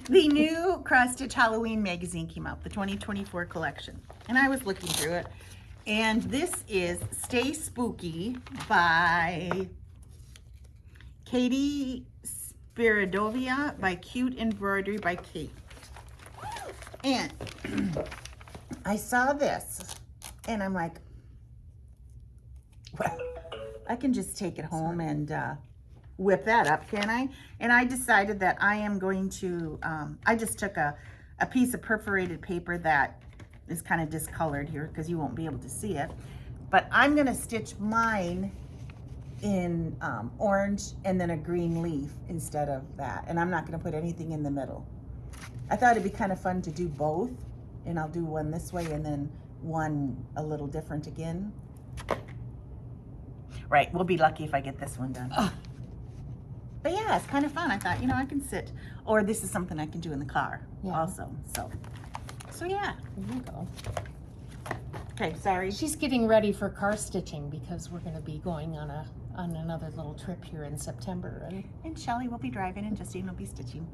[SPEAKER 1] The new Cross Stitch Halloween magazine came out, the 2024 collection, and I was looking through it, and this is Stay Spooky by Katie Spiridovia by Cute Embroidery by Kate. And I saw this and I'm like, well, I can just take it home and whip that up, can I? And I decided that I am going to, I just took a piece of perforated paper that is kind of discolored here because you won't be able to see it. But I'm gonna stitch mine in orange and then a green leaf instead of that. And I'm not gonna put anything in the middle. I thought it'd be kind of fun to do both, and I'll do one this way and then one a little different again. Right, we'll be lucky if I get this one done. But yeah, it's kind of fun. I thought, you know, I can sit, or this is something I can do in the car also. So yeah.
[SPEAKER 2] There you go.
[SPEAKER 1] Okay, sorry.
[SPEAKER 2] She's getting ready for car stitching because we're going to be going on another little trip here in September.
[SPEAKER 1] And Shelly will be driving and Justine will be stitching.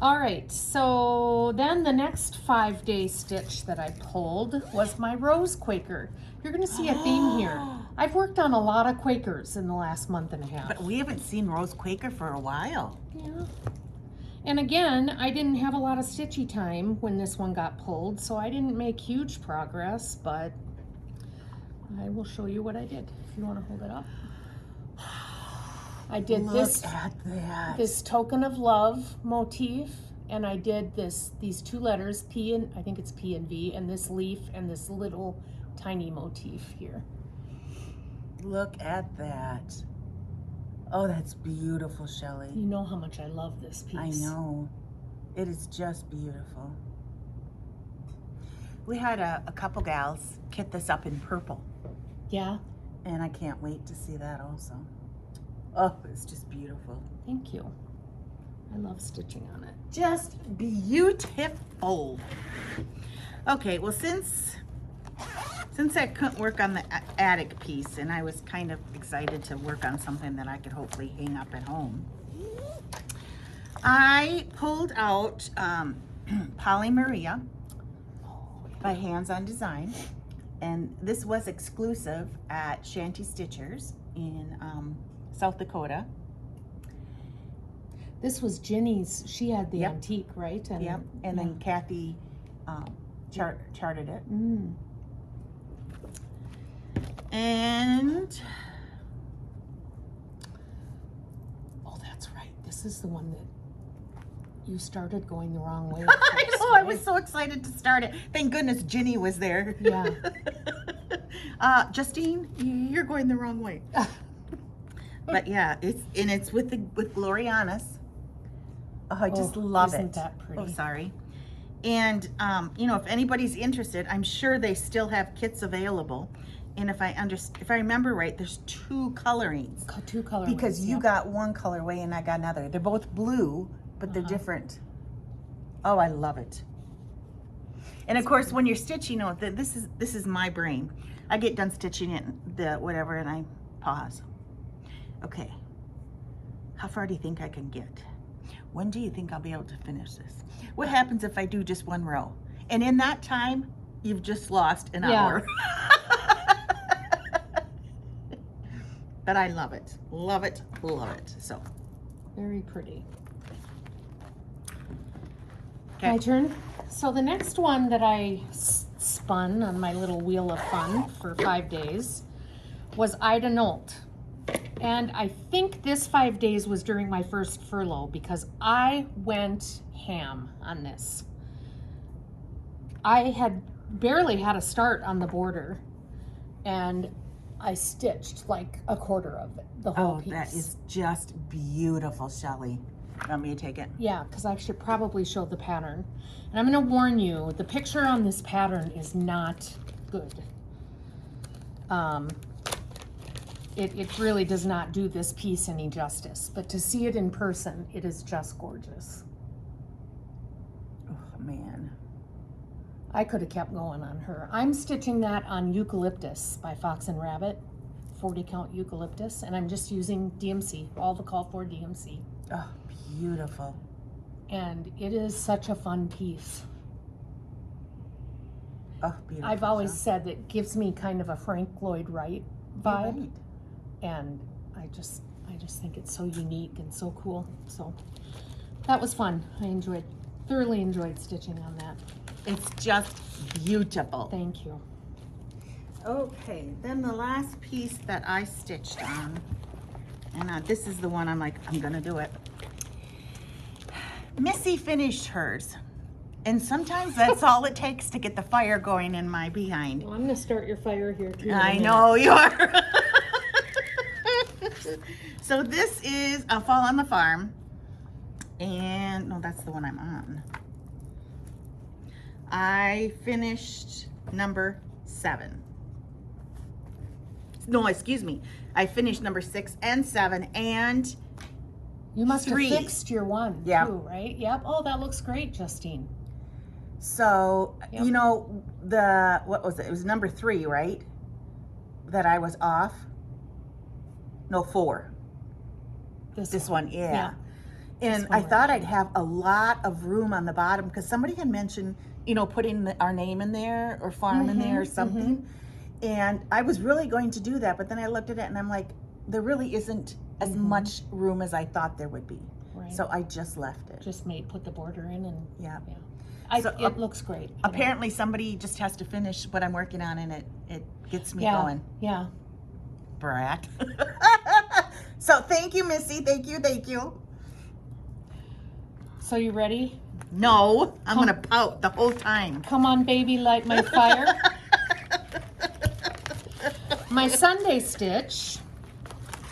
[SPEAKER 2] All right, so then the next 5-day stitch that I pulled was my Rose Quaker. You're going to see a theme here. I've worked on a lot of Quakers in the last month and a half.
[SPEAKER 1] But we haven't seen Rose Quaker for a while.
[SPEAKER 2] Yeah. And again, I didn't have a lot of stitchy time when this one got pulled, so I didn't make huge progress, but I will show you what I did if you want to hold it up. I did
[SPEAKER 1] Look at that.
[SPEAKER 2] this token of love motif, and I did these two letters, P and I think it's P and V, and this leaf and this little tiny motif here.
[SPEAKER 1] Look at that. Oh, that's beautiful, Shelly.
[SPEAKER 2] You know how much I love this piece.
[SPEAKER 1] I know. It is just beautiful. We had a couple gals kit this up in purple.
[SPEAKER 2] Yeah.
[SPEAKER 1] And I can't wait to see that also. Oh, it's just beautiful.
[SPEAKER 2] Thank you. I love stitching on it.
[SPEAKER 1] Just beautiful. Okay, well, since I couldn't work on the attic piece and I was kind of excited to work on something that I could hopefully hang up at home, I pulled out Polly Maria by Hands on Design, and this was exclusive at Shanty Stitchers in South Dakota.
[SPEAKER 2] This was Ginny's. She had the antique, right? And,
[SPEAKER 1] yep. And then Kathy charted it.
[SPEAKER 2] Mm.
[SPEAKER 1] And
[SPEAKER 2] oh, that's right. This is the one that you started going the wrong way.
[SPEAKER 1] I know. I was so excited to start it. Thank goodness Ginny was there.
[SPEAKER 2] Yeah.
[SPEAKER 1] Justine, you're going the wrong way. But yeah, it's with Glorianas. Oh, I just love it.
[SPEAKER 2] Isn't that pretty?
[SPEAKER 1] Oh, sorry. And you know, if anybody's interested, I'm sure they still have kits available. And if I remember right, there's 2 colorings.
[SPEAKER 2] 2 colorways.
[SPEAKER 1] Because you got one colorway and I got another. They're both blue, but they're different. Oh, I love it. And of course, when you're stitching, you know, this is my brain. I get done stitching it, whatever, and I pause. Okay, how far do you think I can get? When do you think I'll be able to finish this? What happens if I do just 1 row? And in that time, you've just lost an hour. But I love it, love it, love it. So
[SPEAKER 2] very pretty. My turn. So the next one that I spun on my little wheel of fun for 5 days was Ida Nolt. And I think this 5 days was during my first furlough because I went ham on this. I had barely had a start on the border and I stitched like a quarter of it, the whole piece.
[SPEAKER 1] That is just beautiful, Shelly. Want me to take it?
[SPEAKER 2] Yeah, because I should probably show the pattern. And I'm going to warn you, the picture on this pattern is not good. It really does not do this piece any justice. But to see it in person, it is just gorgeous.
[SPEAKER 1] Oh, man.
[SPEAKER 2] I could have kept going on her. I'm stitching that on Eucalyptus by Fox and Rabbit, 40 count eucalyptus, and I'm just using DMC, all the call for DMC.
[SPEAKER 1] Oh, beautiful.
[SPEAKER 2] And it is such a fun piece.
[SPEAKER 1] Oh, beautiful.
[SPEAKER 2] I've always said that it gives me kind of a Frank Lloyd Wright vibe.
[SPEAKER 1] Right.
[SPEAKER 2] And I just think it's so unique and so cool. So that was fun. I thoroughly enjoyed stitching on that.
[SPEAKER 1] It's just beautiful.
[SPEAKER 2] Thank you.
[SPEAKER 1] Okay, then the last piece that I stitched on, and this is the one I'm like, I'm gonna do it. Missy finished hers, and sometimes that's all it takes to get the fire going in my behind.
[SPEAKER 2] Well, I'm gonna start your fire here too.
[SPEAKER 1] I know you are. So this is A Fall on the Farm, and no, that's the one I'm on. I finished number 7. No, excuse me. I finished number 6 and 7 and
[SPEAKER 2] you must
[SPEAKER 1] 3.
[SPEAKER 2] have fixed your one too, right? Yep. Oh, that looks great, Justine.
[SPEAKER 1] So,
[SPEAKER 2] Yep.
[SPEAKER 1] you know, what was it? It was number 3, right? That I was off. No, 4. This one, yeah. And
[SPEAKER 2] This one
[SPEAKER 1] I thought I'd have a lot of room on the bottom because somebody had mentioned, you know, putting our name in there or farm in there or something. And I was really going to do that, but then I looked at it and I'm like, there really isn't as much room as I thought there would be.
[SPEAKER 2] Right.
[SPEAKER 1] So I just left it.
[SPEAKER 2] Just put the border in and
[SPEAKER 1] Yeah.
[SPEAKER 2] yeah. It looks great.
[SPEAKER 1] Apparently somebody just has to finish what I'm working on and it gets me going.
[SPEAKER 2] Yeah.
[SPEAKER 1] Brat. So thank you, Missy. Thank you, thank you.
[SPEAKER 2] So you ready?
[SPEAKER 1] No, I'm gonna pout the whole time.
[SPEAKER 2] Come on, baby, light my fire. My Sunday stitch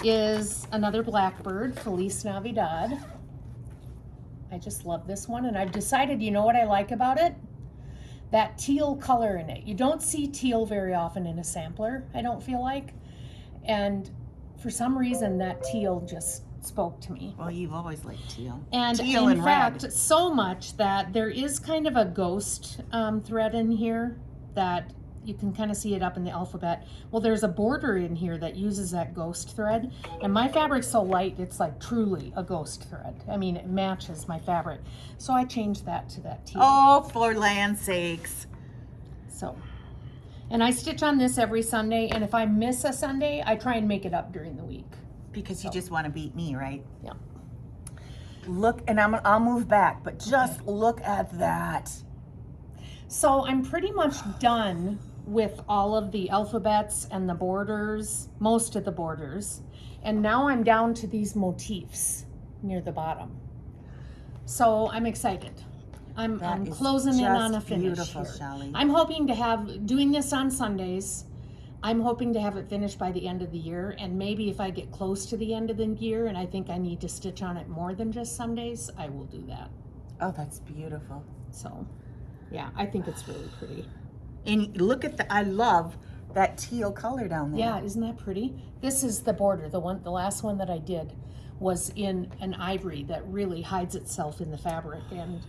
[SPEAKER 2] is another Blackbird, Feliz Navidad. I just love this one, and I've decided, you know what I like about it? That teal color in it. You don't see teal very often in a sampler, I don't feel like. And for some reason, that teal just spoke to me.
[SPEAKER 1] Well, you've always liked teal.
[SPEAKER 2] And
[SPEAKER 1] teal
[SPEAKER 2] in
[SPEAKER 1] and
[SPEAKER 2] fact,
[SPEAKER 1] red.
[SPEAKER 2] so much that there is kind of a ghost thread in here that you can kind of see it up in the alphabet. Well, there's a border in here that uses that ghost thread. And my fabric's so light, it's like truly a ghost thread. I mean, it matches my fabric. So I changed that to that teal.
[SPEAKER 1] Oh, for land's sakes.
[SPEAKER 2] So, and I stitch on this every Sunday. And if I miss a Sunday, I try and make it up during the week.
[SPEAKER 1] Because you just want to beat me, right?
[SPEAKER 2] Yeah.
[SPEAKER 1] Look, and I'll move back, but just look at that.
[SPEAKER 2] So I'm pretty much done with all of the alphabets and the borders, most of the borders. And now I'm down to these motifs near the bottom. So I'm excited. I'm closing in on a finish
[SPEAKER 1] beautiful,
[SPEAKER 2] here.
[SPEAKER 1] Shelley.
[SPEAKER 2] I'm hoping to have, doing this on Sundays, I'm hoping to have it finished by the end of the year. And maybe if I get close to the end of the year and I think I need to stitch on it more than just Sundays, I will do that.
[SPEAKER 1] Oh, that's beautiful.
[SPEAKER 2] So yeah, I think it's really pretty.
[SPEAKER 1] And look at I love that teal color down there.
[SPEAKER 2] Yeah, isn't that pretty? This is the border. The last one that I did was in an ivory that really hides itself in the fabric. And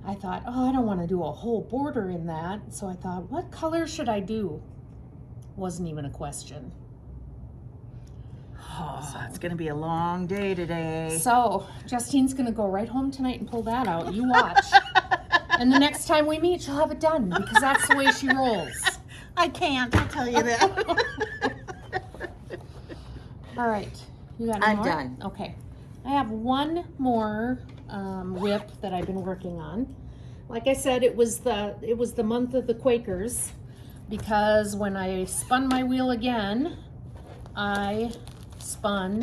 [SPEAKER 2] I thought, oh, I don't want to do a whole border in that. So I thought, what color should I do? Wasn't even a question.
[SPEAKER 1] Oh, it's gonna be a long day today.
[SPEAKER 2] So Justine's gonna go right home tonight and pull that out. You watch. And the next time we meet, she'll have it done because that's the way she rolls.
[SPEAKER 1] I can't, I'll tell you that.
[SPEAKER 2] All right, you got any more?
[SPEAKER 1] I'm done.
[SPEAKER 2] Okay, I have one more whip that I've been working on. like I said, it was the month of the Quakers, because when I spun my wheel again, I spun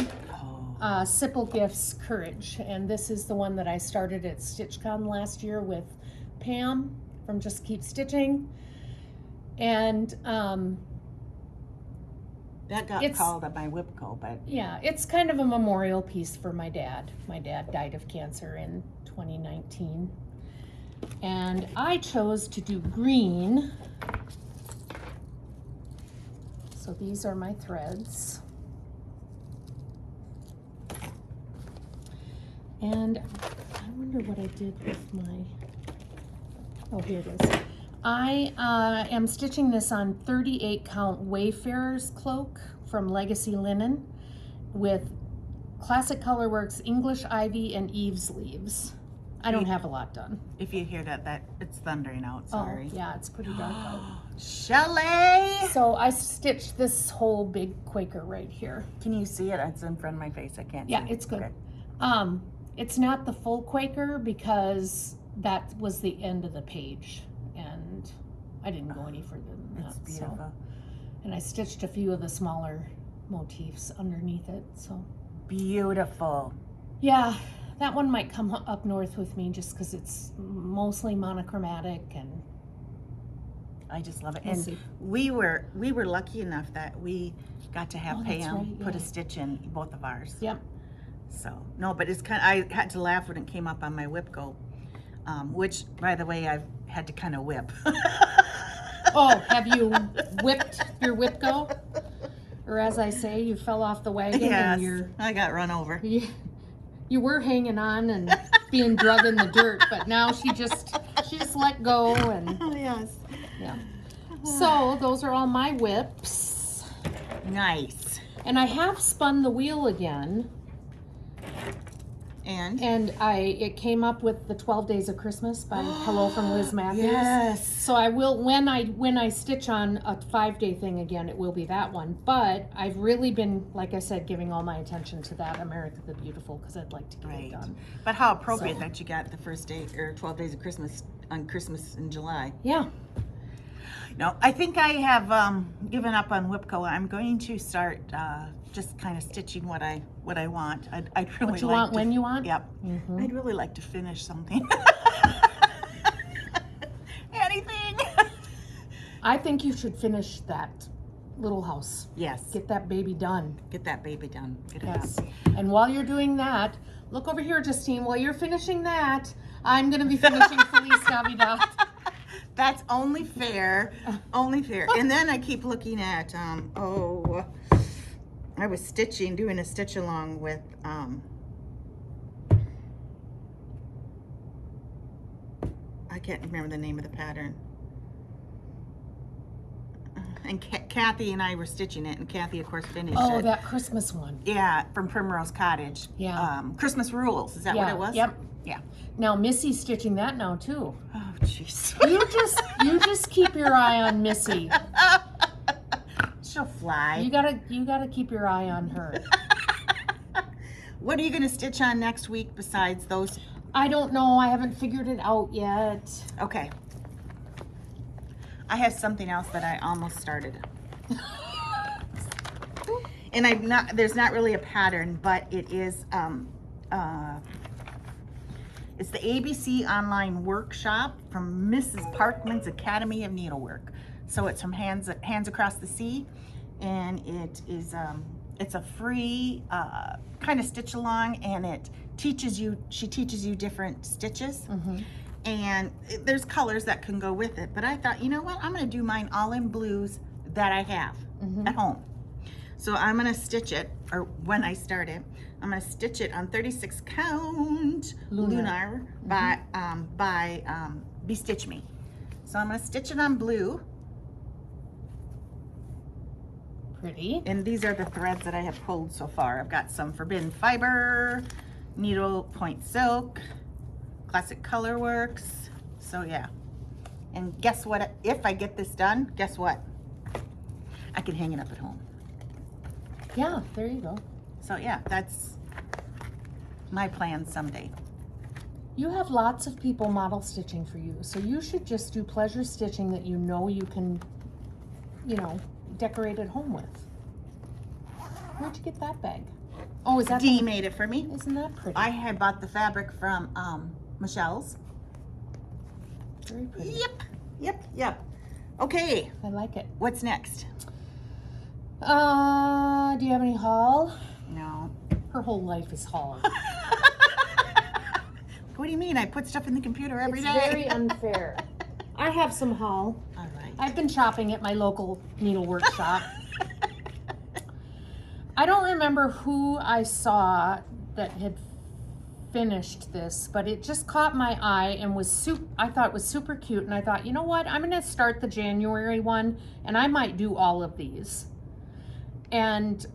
[SPEAKER 2] Sipple Gifts Courage, and this is the one that I started at StitchCon last year with Pam from Just Keep Stitching, and
[SPEAKER 1] that got called up by Whipco, but
[SPEAKER 2] yeah, it's kind of a memorial piece for my dad. My dad died of cancer in 2019, and I chose to do green. So these are my threads. And I wonder what I did with my, oh, here it is. I am stitching this on 38 count Wayfarer's cloak from Legacy Linen with Classic Colorworks English Ivy and Eve's Leaves. I don't have a lot done.
[SPEAKER 1] if you hear that it's thundering out, sorry.
[SPEAKER 2] Oh, yeah, it's pretty dark out.
[SPEAKER 1] Shelley!
[SPEAKER 2] So I stitched this whole big Quaker right here.
[SPEAKER 1] Can you see it? It's in front of my face. I can't see.
[SPEAKER 2] Yeah, it's good.
[SPEAKER 1] Okay.
[SPEAKER 2] It's not the full Quaker because that was the end of the page, and I didn't go any further than that.
[SPEAKER 1] It's beautiful.
[SPEAKER 2] So. And I stitched a few of the smaller motifs underneath it. So
[SPEAKER 1] Beautiful.
[SPEAKER 2] yeah, that one might come up north with me just because it's mostly monochromatic, and
[SPEAKER 1] I just love it.
[SPEAKER 2] We'll
[SPEAKER 1] And
[SPEAKER 2] see.
[SPEAKER 1] we were lucky enough that we got to have
[SPEAKER 2] Oh, that's
[SPEAKER 1] Pam
[SPEAKER 2] right,
[SPEAKER 1] put a
[SPEAKER 2] yeah.
[SPEAKER 1] stitch in both of ours.
[SPEAKER 2] Yep.
[SPEAKER 1] So no, but it's kind of, I had to laugh when it came up on my Whipco, which by the way I've had to kind of whip.
[SPEAKER 2] Oh, have you whipped your Whipco? Or as I say, you fell off the wagon
[SPEAKER 1] Yes,
[SPEAKER 2] and you're
[SPEAKER 1] I got run over.
[SPEAKER 2] you were hanging on and being drug in the dirt, but now she just let go, and
[SPEAKER 1] Yes.
[SPEAKER 2] yeah. So those are all my whips,
[SPEAKER 1] Nice.
[SPEAKER 2] and I have spun the wheel again,
[SPEAKER 1] And
[SPEAKER 2] it came up with the 12 Days of Christmas by Hello from Liz Matthews.
[SPEAKER 1] yes.
[SPEAKER 2] So I will, when I stitch on a 5-day thing again, it will be that one. But I've really been, like I said, giving all my attention to that America the Beautiful, because I'd like to get it done.
[SPEAKER 1] But how appropriate
[SPEAKER 2] So.
[SPEAKER 1] that you got the first day or 12 days of Christmas on Christmas in July.
[SPEAKER 2] Yeah.
[SPEAKER 1] No, I think I have given up on Whipco. I'm going to start just kind of stitching what I want. I'd really
[SPEAKER 2] What you
[SPEAKER 1] like
[SPEAKER 2] want
[SPEAKER 1] to,
[SPEAKER 2] when you want?
[SPEAKER 1] Yep.
[SPEAKER 2] Mm-hmm.
[SPEAKER 1] I'd really like to finish something. Anything.
[SPEAKER 2] I think you should finish that little house.
[SPEAKER 1] Yes.
[SPEAKER 2] Get that baby done.
[SPEAKER 1] Get that baby done. Get it
[SPEAKER 2] Yes.
[SPEAKER 1] done.
[SPEAKER 2] And while you're doing that, look over here, Justine. While you're finishing that, I'm going to be finishing Feliz Navidad.
[SPEAKER 1] That's only fair. Only fair. And then I keep looking at I was doing a stitch along with I can't remember the name of the pattern. And Kathy and I were stitching it, and Kathy of course finished
[SPEAKER 2] Oh,
[SPEAKER 1] it.
[SPEAKER 2] that Christmas one.
[SPEAKER 1] Yeah, from Primrose Cottage.
[SPEAKER 2] Yeah.
[SPEAKER 1] Christmas Rules. Is that what
[SPEAKER 2] Yeah,
[SPEAKER 1] it was?
[SPEAKER 2] yep.
[SPEAKER 1] Yeah.
[SPEAKER 2] Now Missy's stitching that now too.
[SPEAKER 1] Oh jeez.
[SPEAKER 2] You just keep your eye on Missy.
[SPEAKER 1] She'll fly.
[SPEAKER 2] You gotta keep your eye on her.
[SPEAKER 1] What are you going to stitch on next week besides those?
[SPEAKER 2] I don't know. I haven't figured it out yet.
[SPEAKER 1] Okay. I have something else that I almost started. And there's not really a pattern, but it is, it's the ABC online workshop from Mrs. Parkman's Academy of Needlework. So it's from Hands Across the Sea, and it is, it's a free kind of stitch along, and she teaches you different stitches.
[SPEAKER 2] Mm-hmm.
[SPEAKER 1] And there's colors that can go with it, but I thought, you know what, I'm going to do mine all in blues that I have at home. So I'm going to stitch it, or when I start it, I'm going to stitch it on 36 count Lunar by Stitch Me. So I'm going to stitch it on blue.
[SPEAKER 2] Pretty.
[SPEAKER 1] And these are the threads that I have pulled so far. I've got some Forbidden Fiber, Needle Point Silk, Classic Colorworks. So yeah. And guess what? If I get this done, guess what? I can hang it up at home.
[SPEAKER 2] Yeah, there you go.
[SPEAKER 1] So yeah, that's my plan someday.
[SPEAKER 2] You have lots of people model stitching for you, so you should just do pleasure stitching that you know you can, you know, decorate at home with. Where'd you get that bag? Oh, is that
[SPEAKER 1] Dee made it for me.
[SPEAKER 2] Isn't that pretty?
[SPEAKER 1] I had bought the fabric from Michelle's.
[SPEAKER 2] Very pretty.
[SPEAKER 1] Yep. Okay,
[SPEAKER 2] I like it.
[SPEAKER 1] what's next?
[SPEAKER 2] Do you have any haul?
[SPEAKER 1] No.
[SPEAKER 2] Her whole life is haul.
[SPEAKER 1] What do you mean? I put stuff in the computer every day.
[SPEAKER 2] It's very unfair. I have some haul.
[SPEAKER 1] All right.
[SPEAKER 2] I've been shopping at my local needlework shop. I don't remember who I saw that had finished this, but it just caught my eye and was I thought it was super cute, and I thought, you know what, I'm gonna start the January one and I might do all of these. And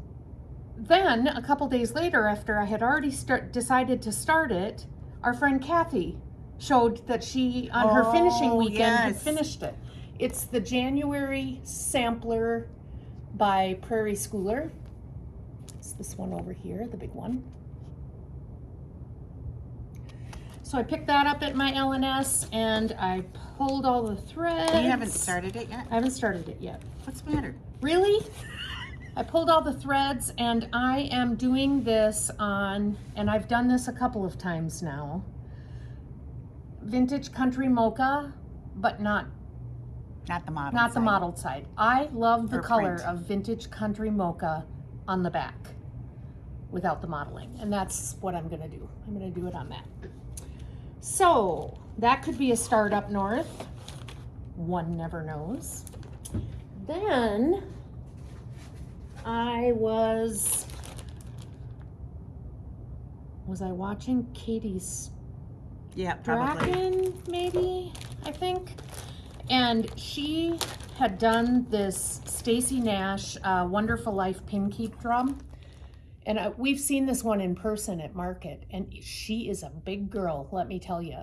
[SPEAKER 2] then a couple days later, after I had already decided to start it, our friend Kathy showed that she, on her finishing weekend, had finished it. It's the January sampler by Prairie Schooler. It's this one over here, the big one. So I picked that up at my LNS and I pulled all the threads.
[SPEAKER 1] You haven't started it yet?
[SPEAKER 2] I haven't started it yet.
[SPEAKER 1] What's the matter?
[SPEAKER 2] Really? I pulled all the threads and I am doing this on, and I've done this a couple of times now, Vintage Country Mocha, but not
[SPEAKER 1] the model
[SPEAKER 2] not the
[SPEAKER 1] side.
[SPEAKER 2] mottled side. I love the
[SPEAKER 1] Or
[SPEAKER 2] color
[SPEAKER 1] print.
[SPEAKER 2] of Vintage Country Mocha on the back without the modeling, and that's what I'm gonna do. I'm gonna do it on that. So that could be a start up north. One never knows. Then I was I watching Katie's
[SPEAKER 1] Yeah, probably.
[SPEAKER 2] Dragon, maybe, I think. And she had done this Stacy Nash Wonderful Life pin keep drum. And we've seen this one in person at market, and she is a big girl, let me tell you.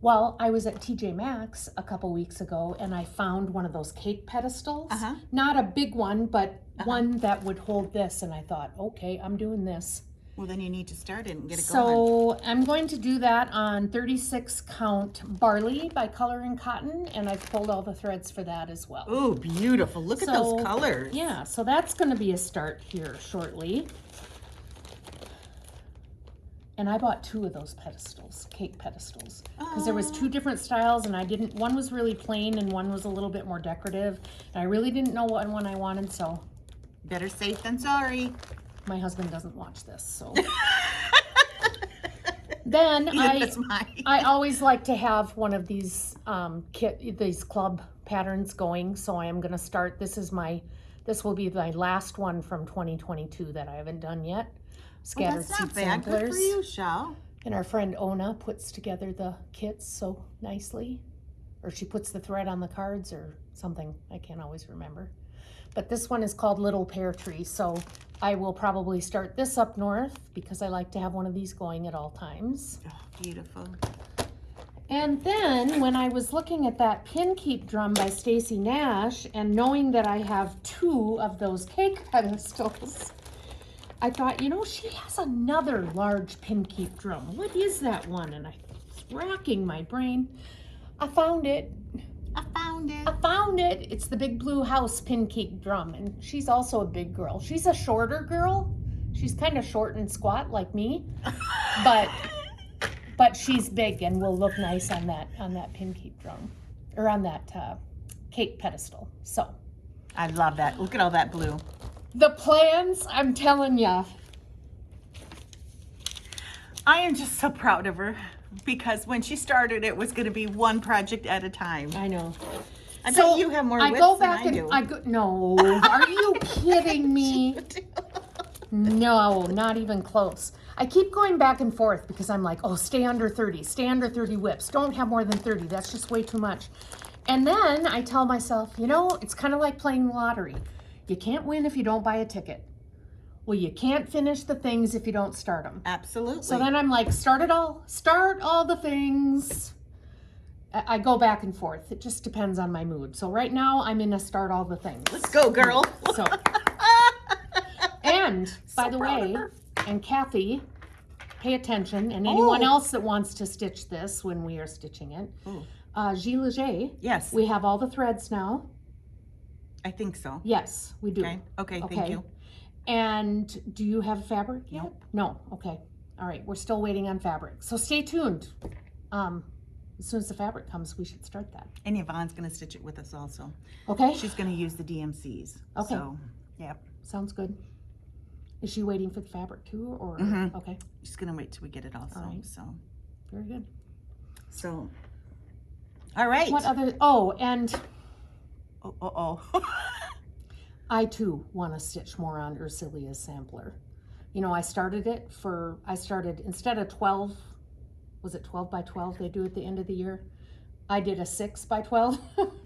[SPEAKER 2] Well, I was at TJ Maxx a couple weeks ago and I found one of those cake pedestals. Not a big one, but one that would hold this, and I thought, okay, I'm doing this.
[SPEAKER 1] Well, then you need to start it and get it going.
[SPEAKER 2] So I'm going to do that on 36 count barley by Color and Cotton, and I've pulled all the threads for that as well.
[SPEAKER 1] Oh, beautiful. Look at those colors.
[SPEAKER 2] Yeah, so that's going to be a start here shortly. And I bought 2 of those pedestals, cake pedestals, because there was 2 different styles, and one was really plain and one was a little bit more decorative. And I really didn't know what one I wanted, so.
[SPEAKER 1] Better safe than sorry.
[SPEAKER 2] My husband doesn't watch this, so. Then I always like to have one of these these club patterns going, so I am going to start. This will be my last one from 2022 that I haven't done yet. Scattered seed samplers.
[SPEAKER 1] Good for you, Shell.
[SPEAKER 2] And our friend Ona puts together the kits so nicely, or she puts the thread on the cards or something. I can't always remember. But this one is called Little Pear Tree, so I will probably start this up north because I like to have one of these going at all times.
[SPEAKER 1] Oh, beautiful.
[SPEAKER 2] And then when I was looking at that pin keep drum by Stacy Nash and knowing that I have 2 of those cake pedestals, I thought, you know, she has another large pin keep drum. What is that one? And I was racking my brain. I found it. I found it. It's the Big Blue House pin keep drum, and she's also a big girl. She's a shorter girl. She's kind of short and squat like me, but she's big and will look nice on that pin keep drum, or on that cake pedestal. So
[SPEAKER 1] I love that. Look at all that blue.
[SPEAKER 2] The plans, I'm telling ya.
[SPEAKER 1] I am just so proud of her. Because when she started, it was going to be one project at a time.
[SPEAKER 2] I know.
[SPEAKER 1] I bet you have more whips than I do.
[SPEAKER 2] No, are you kidding me? No, not even close. I keep going back and forth because I'm like, oh, stay under 30 whips. Don't have more than 30. That's just way too much. And then I tell myself, you know, it's kind of like playing the lottery. You can't win if you don't buy a ticket. Well, you can't finish the things if you don't start them.
[SPEAKER 1] Absolutely.
[SPEAKER 2] So then I'm like, start all the things. I go back and forth. It just depends on my mood. So right now I'm in a start all the things.
[SPEAKER 1] Let's go, girl.
[SPEAKER 2] So, and by the way, and Kathy pay attention, and anyone
[SPEAKER 1] Oh.
[SPEAKER 2] else that wants to stitch this when we are stitching it. Gilles Leger.
[SPEAKER 1] Yes.
[SPEAKER 2] We have all the threads now.
[SPEAKER 1] I think so.
[SPEAKER 2] Yes, we do.
[SPEAKER 1] Okay, thank you.
[SPEAKER 2] And do you have fabric yet?
[SPEAKER 1] Nope.
[SPEAKER 2] No. Okay. All right. We're still waiting on fabric. So stay tuned. As soon as the fabric comes, we should start that.
[SPEAKER 1] And Yvonne's going to stitch it with us also.
[SPEAKER 2] Okay.
[SPEAKER 1] She's going to use the DMCs.
[SPEAKER 2] Okay.
[SPEAKER 1] So, yep.
[SPEAKER 2] Sounds good. Is she waiting for the fabric too, or okay?
[SPEAKER 1] She's going to wait till we get it also.
[SPEAKER 2] All right.
[SPEAKER 1] So,
[SPEAKER 2] Very good.
[SPEAKER 1] so, all right.
[SPEAKER 2] What other? Oh, and I too want to stitch more on Ursula's sampler. You know, I started instead of 12, was it 12 by 12 they do at the end of the year? I did a 6 by 12.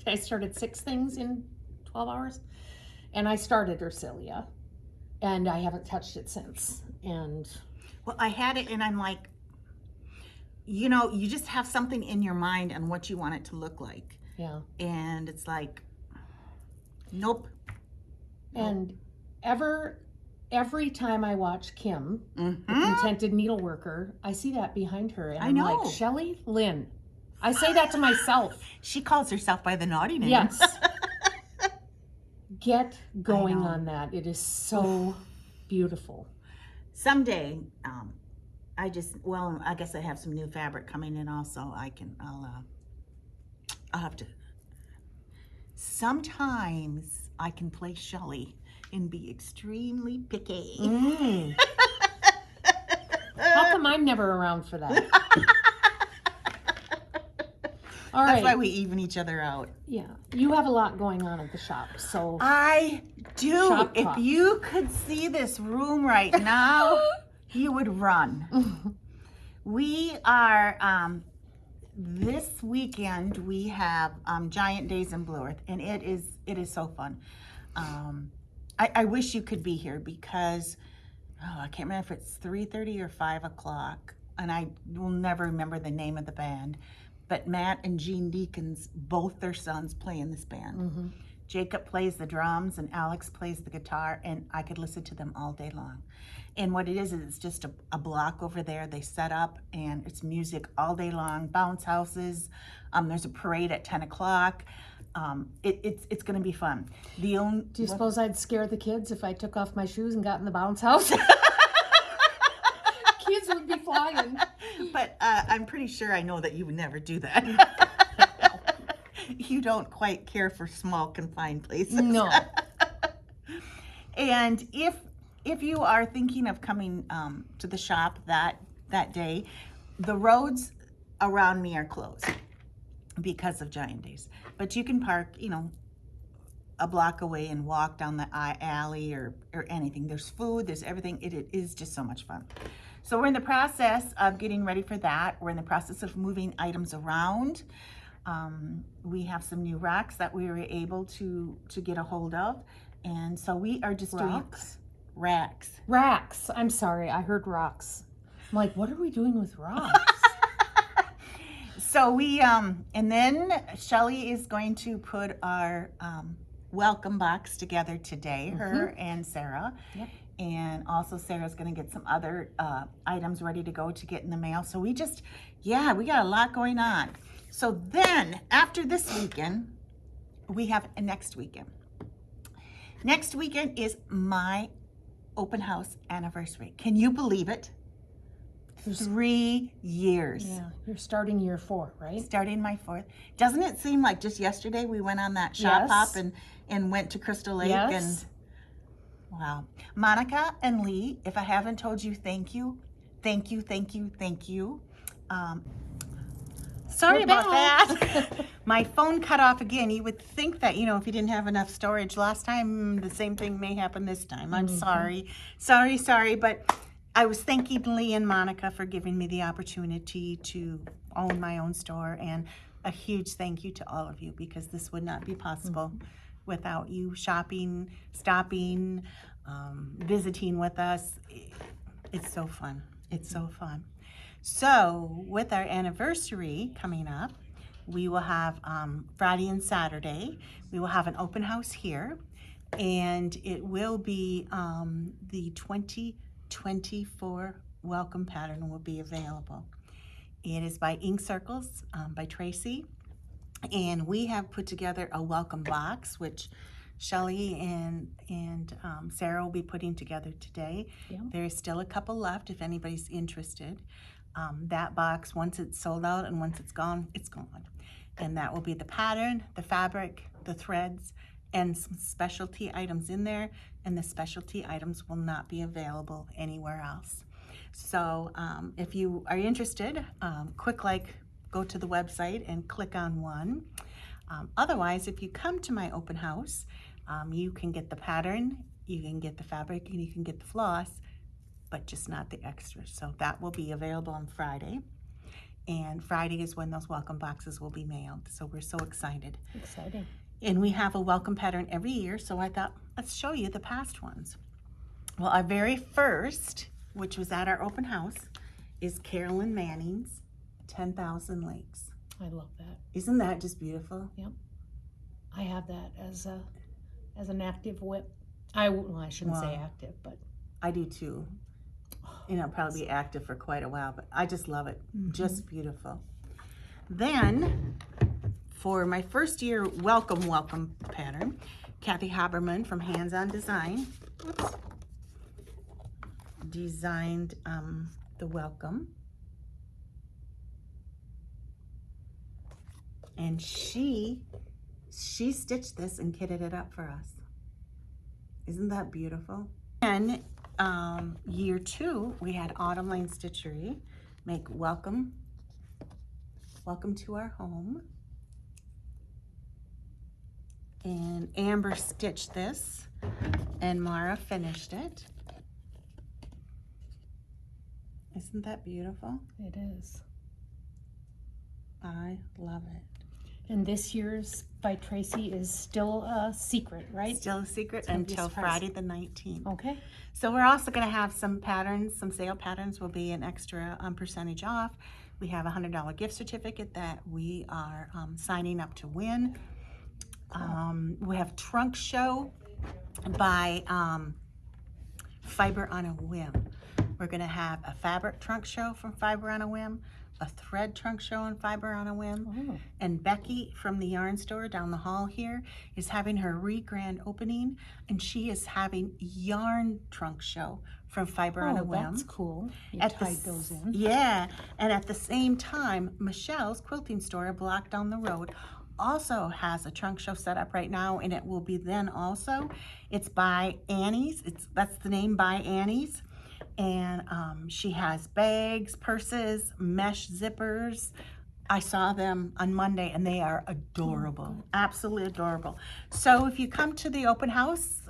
[SPEAKER 2] I started 6 things in 12 hours. And I started Ursula. And I haven't touched it since. And
[SPEAKER 1] well, I had it and I'm like, you know, you just have something in your mind on what you want it to look like.
[SPEAKER 2] yeah.
[SPEAKER 1] And it's like, nope.
[SPEAKER 2] And every time I watch Kim, the
[SPEAKER 1] Mm-hmm.
[SPEAKER 2] contented needleworker, I see that behind her, and
[SPEAKER 1] I
[SPEAKER 2] I'm
[SPEAKER 1] know.
[SPEAKER 2] like, Shelley Lynn. I say that to myself.
[SPEAKER 1] She calls herself by the naughty name.
[SPEAKER 2] Yes. Get going
[SPEAKER 1] know.
[SPEAKER 2] on that. It is so beautiful.
[SPEAKER 1] Someday, I guess I have some new fabric coming in also. I'll have to. Sometimes I can play Shelley and be extremely picky.
[SPEAKER 2] How come I'm never around for that? All
[SPEAKER 1] That's
[SPEAKER 2] right.
[SPEAKER 1] why we even each other out.
[SPEAKER 2] Yeah. You have a lot going on at the shop, so
[SPEAKER 1] I do.
[SPEAKER 2] Shop
[SPEAKER 1] If
[SPEAKER 2] talk.
[SPEAKER 1] you could see this room right now, you would run. We are, this weekend we have Giant Days in Blue Earth, and it is so fun. I wish you could be here because, I can't remember if it's 3:30 or 5 o'clock, and I will never remember the name of the band. But Matt and Gene Deacons, both their sons, play in this band. Jacob plays the drums and Alex plays the guitar, and I could listen to them all day long. And what it is it's just a block over there. They set up, and it's music all day long, bounce houses. There's a parade at 10 o'clock. It's going to be fun.
[SPEAKER 2] Do you suppose I'd scare the kids if I took off my shoes and got in the bounce house? Kids would be flying.
[SPEAKER 1] But I'm pretty sure I know that you would never do that. You don't quite care for small confined places.
[SPEAKER 2] No.
[SPEAKER 1] And if you are thinking of coming to the shop that day, the roads around me are closed because of Giant Days. But you can park, a block away and walk down the alley or anything. There's food, there's everything. It is just so much fun. So we're in the process of getting ready for that. We're in the process of moving items around. We have some new racks that we were able to get a hold of. And so we are just doing racks.
[SPEAKER 2] Racks. I'm sorry, I heard rocks. I'm like, what are we doing with rocks?
[SPEAKER 1] So we, and then Shelley is going to put our welcome box together today, her and Sarah.
[SPEAKER 2] Yep.
[SPEAKER 1] And also Sarah's going to get some other items ready to go to get in the mail. So we just, we got a lot going on. So then after this weekend, we have next weekend. Next weekend is my open house anniversary. Can you believe it? 3 years.
[SPEAKER 2] Yeah, you're starting year 4, right?
[SPEAKER 1] Starting my 4th. Doesn't it seem like just yesterday we went on that shop hop and went to Crystal Lake?
[SPEAKER 2] Yes.
[SPEAKER 1] And wow. Monica and Lee, if I haven't told you, thank you. Thank you, thank you, thank you. Sorry
[SPEAKER 2] We're
[SPEAKER 1] about
[SPEAKER 2] back.
[SPEAKER 1] that. My phone cut off again. You would think that, if you didn't have enough storage last time, the same thing may happen this time. I'm sorry. Sorry, but I was thanking Lee and Monica for giving me the opportunity to own my own store, and a huge thank you to all of you, because this would not be possible without you shopping, stopping, visiting with us. It's so fun. It's so fun. So with our anniversary coming up, we will have Friday and Saturday, we will have an open house here, and it will be the 2024 welcome pattern will be available. It is by Ink Circles by Tracy. And we have put together a welcome box, which Shelly and Sarah will be putting together today.
[SPEAKER 2] Yeah.
[SPEAKER 1] There's still a couple left if anybody's interested. That box, once it's sold out and once it's gone, it's gone. And that will be the pattern, the fabric, the threads, and some specialty items in there. And the specialty items will not be available anywhere else. So if you are interested, go to the website and click on one. Otherwise, if you come to my open house, you can get the pattern, you can get the fabric, and you can get the floss, but just not the extras. So that will be available on Friday. And Friday is when those welcome boxes will be mailed. So we're so excited.
[SPEAKER 2] Exciting.
[SPEAKER 1] And we have a welcome pattern every year, so I thought, let's show you the past ones. Well, our very first, which was at our open house, is Carolyn Manning's 10,000 Lakes.
[SPEAKER 2] I love that.
[SPEAKER 1] Isn't that just beautiful?
[SPEAKER 2] Yep. I have that as an active whip. I shouldn't say active, but
[SPEAKER 1] I do too. And I'll probably be active for quite a while, but I just love it. Just beautiful. Then, for my first year welcome pattern, Kathy Haberman from Hands On Design designed the welcome. And she stitched this and kitted it up for us. Isn't that beautiful? And year 2, we had Autumn Lane Stitchery make welcome to our home. And Amber stitched this and Mara finished it. Isn't that beautiful?
[SPEAKER 2] it is.
[SPEAKER 1] I love it.
[SPEAKER 2] And this year's by Tracy is still a secret, right?
[SPEAKER 1] Still a secret
[SPEAKER 2] gonna be a
[SPEAKER 1] until
[SPEAKER 2] surprise.
[SPEAKER 1] Friday the 19th.
[SPEAKER 2] Okay.
[SPEAKER 1] So we're also going to have some patterns, some sale patterns will be an extra percentage off. We have a $100 gift certificate that we are signing up to win. We have trunk show by Fiber on a Whim. We're going to have a fabric trunk show from Fiber on a Whim, a thread trunk show on Fiber on a Whim, and Becky from the yarn store down the hall here is having her grand opening, and she is having yarn trunk show from Fiber on a Whim.
[SPEAKER 2] That's cool. You
[SPEAKER 1] At the
[SPEAKER 2] tied those in.
[SPEAKER 1] Yeah, and at the same time, Michelle's quilting store a block down the road also has a trunk show set up right now, and it will be then also. It's by Annie's. That's the name, by Annie's. And she has bags, purses, mesh zippers. I saw them on Monday and they are adorable, absolutely adorable. So if you come to the open house,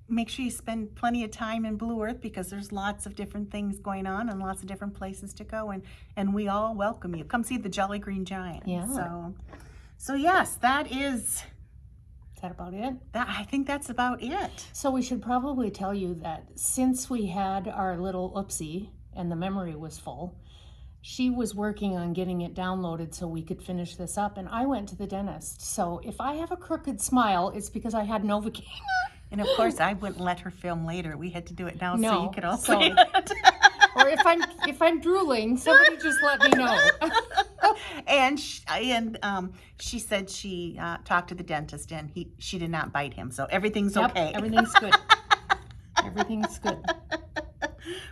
[SPEAKER 1] make sure you spend plenty of time in Blue Earth because there's lots of different things going on and lots of different places to go, and we all welcome you. Come see the Jolly Green Giant.
[SPEAKER 2] Yeah.
[SPEAKER 1] So yes, that is...
[SPEAKER 2] Is that about it?
[SPEAKER 1] I think that's about it.
[SPEAKER 2] So we should probably tell you that since we had our little oopsie and the memory was full, she was working on getting it downloaded so we could finish this up, and I went to the dentist. So if I have a crooked smile, it's because I had Novocaine.
[SPEAKER 1] And of course, I wouldn't let her film later. We had to do it now so you could all see
[SPEAKER 2] so-
[SPEAKER 1] it.
[SPEAKER 2] Or if I'm drooling, somebody just let me know.
[SPEAKER 1] And she said she talked to the dentist and she did not bite him, so everything's okay.
[SPEAKER 2] Everything's good. Everything's good.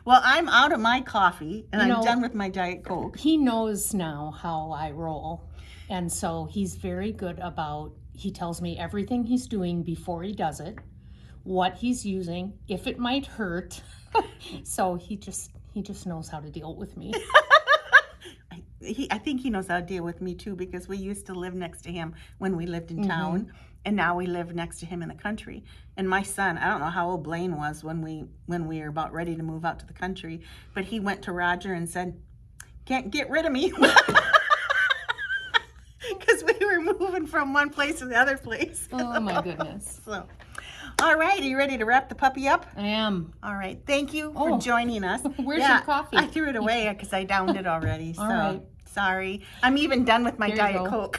[SPEAKER 1] Well, I'm out of my coffee and I'm done with my Diet Coke.
[SPEAKER 2] He knows now how I roll, and so he's very good about, he tells me everything he's doing before he does it, what he's using, if it might hurt. So he just knows how to deal with me.
[SPEAKER 1] I think he knows how to deal with me too, because we used to live next to him when we lived in town, and now we live next to him in the country. And my son, I don't know how old Blaine was when we were about ready to move out to the country, but he went to Roger and said, "Can't get rid of me." Because we were moving from one place to the other place.
[SPEAKER 2] Oh my goodness.
[SPEAKER 1] So, all right, are you ready to wrap the puppy up?
[SPEAKER 2] I am.
[SPEAKER 1] All right, thank you for joining us.
[SPEAKER 2] Where's your coffee?
[SPEAKER 1] I threw it away because I downed it already. So
[SPEAKER 2] All right.
[SPEAKER 1] sorry. I'm even done with my
[SPEAKER 2] There you
[SPEAKER 1] Diet
[SPEAKER 2] go.
[SPEAKER 1] Coke.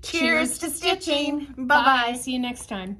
[SPEAKER 1] Cheers to stitching.
[SPEAKER 2] Bye.
[SPEAKER 1] Bye-bye.
[SPEAKER 2] See you next time.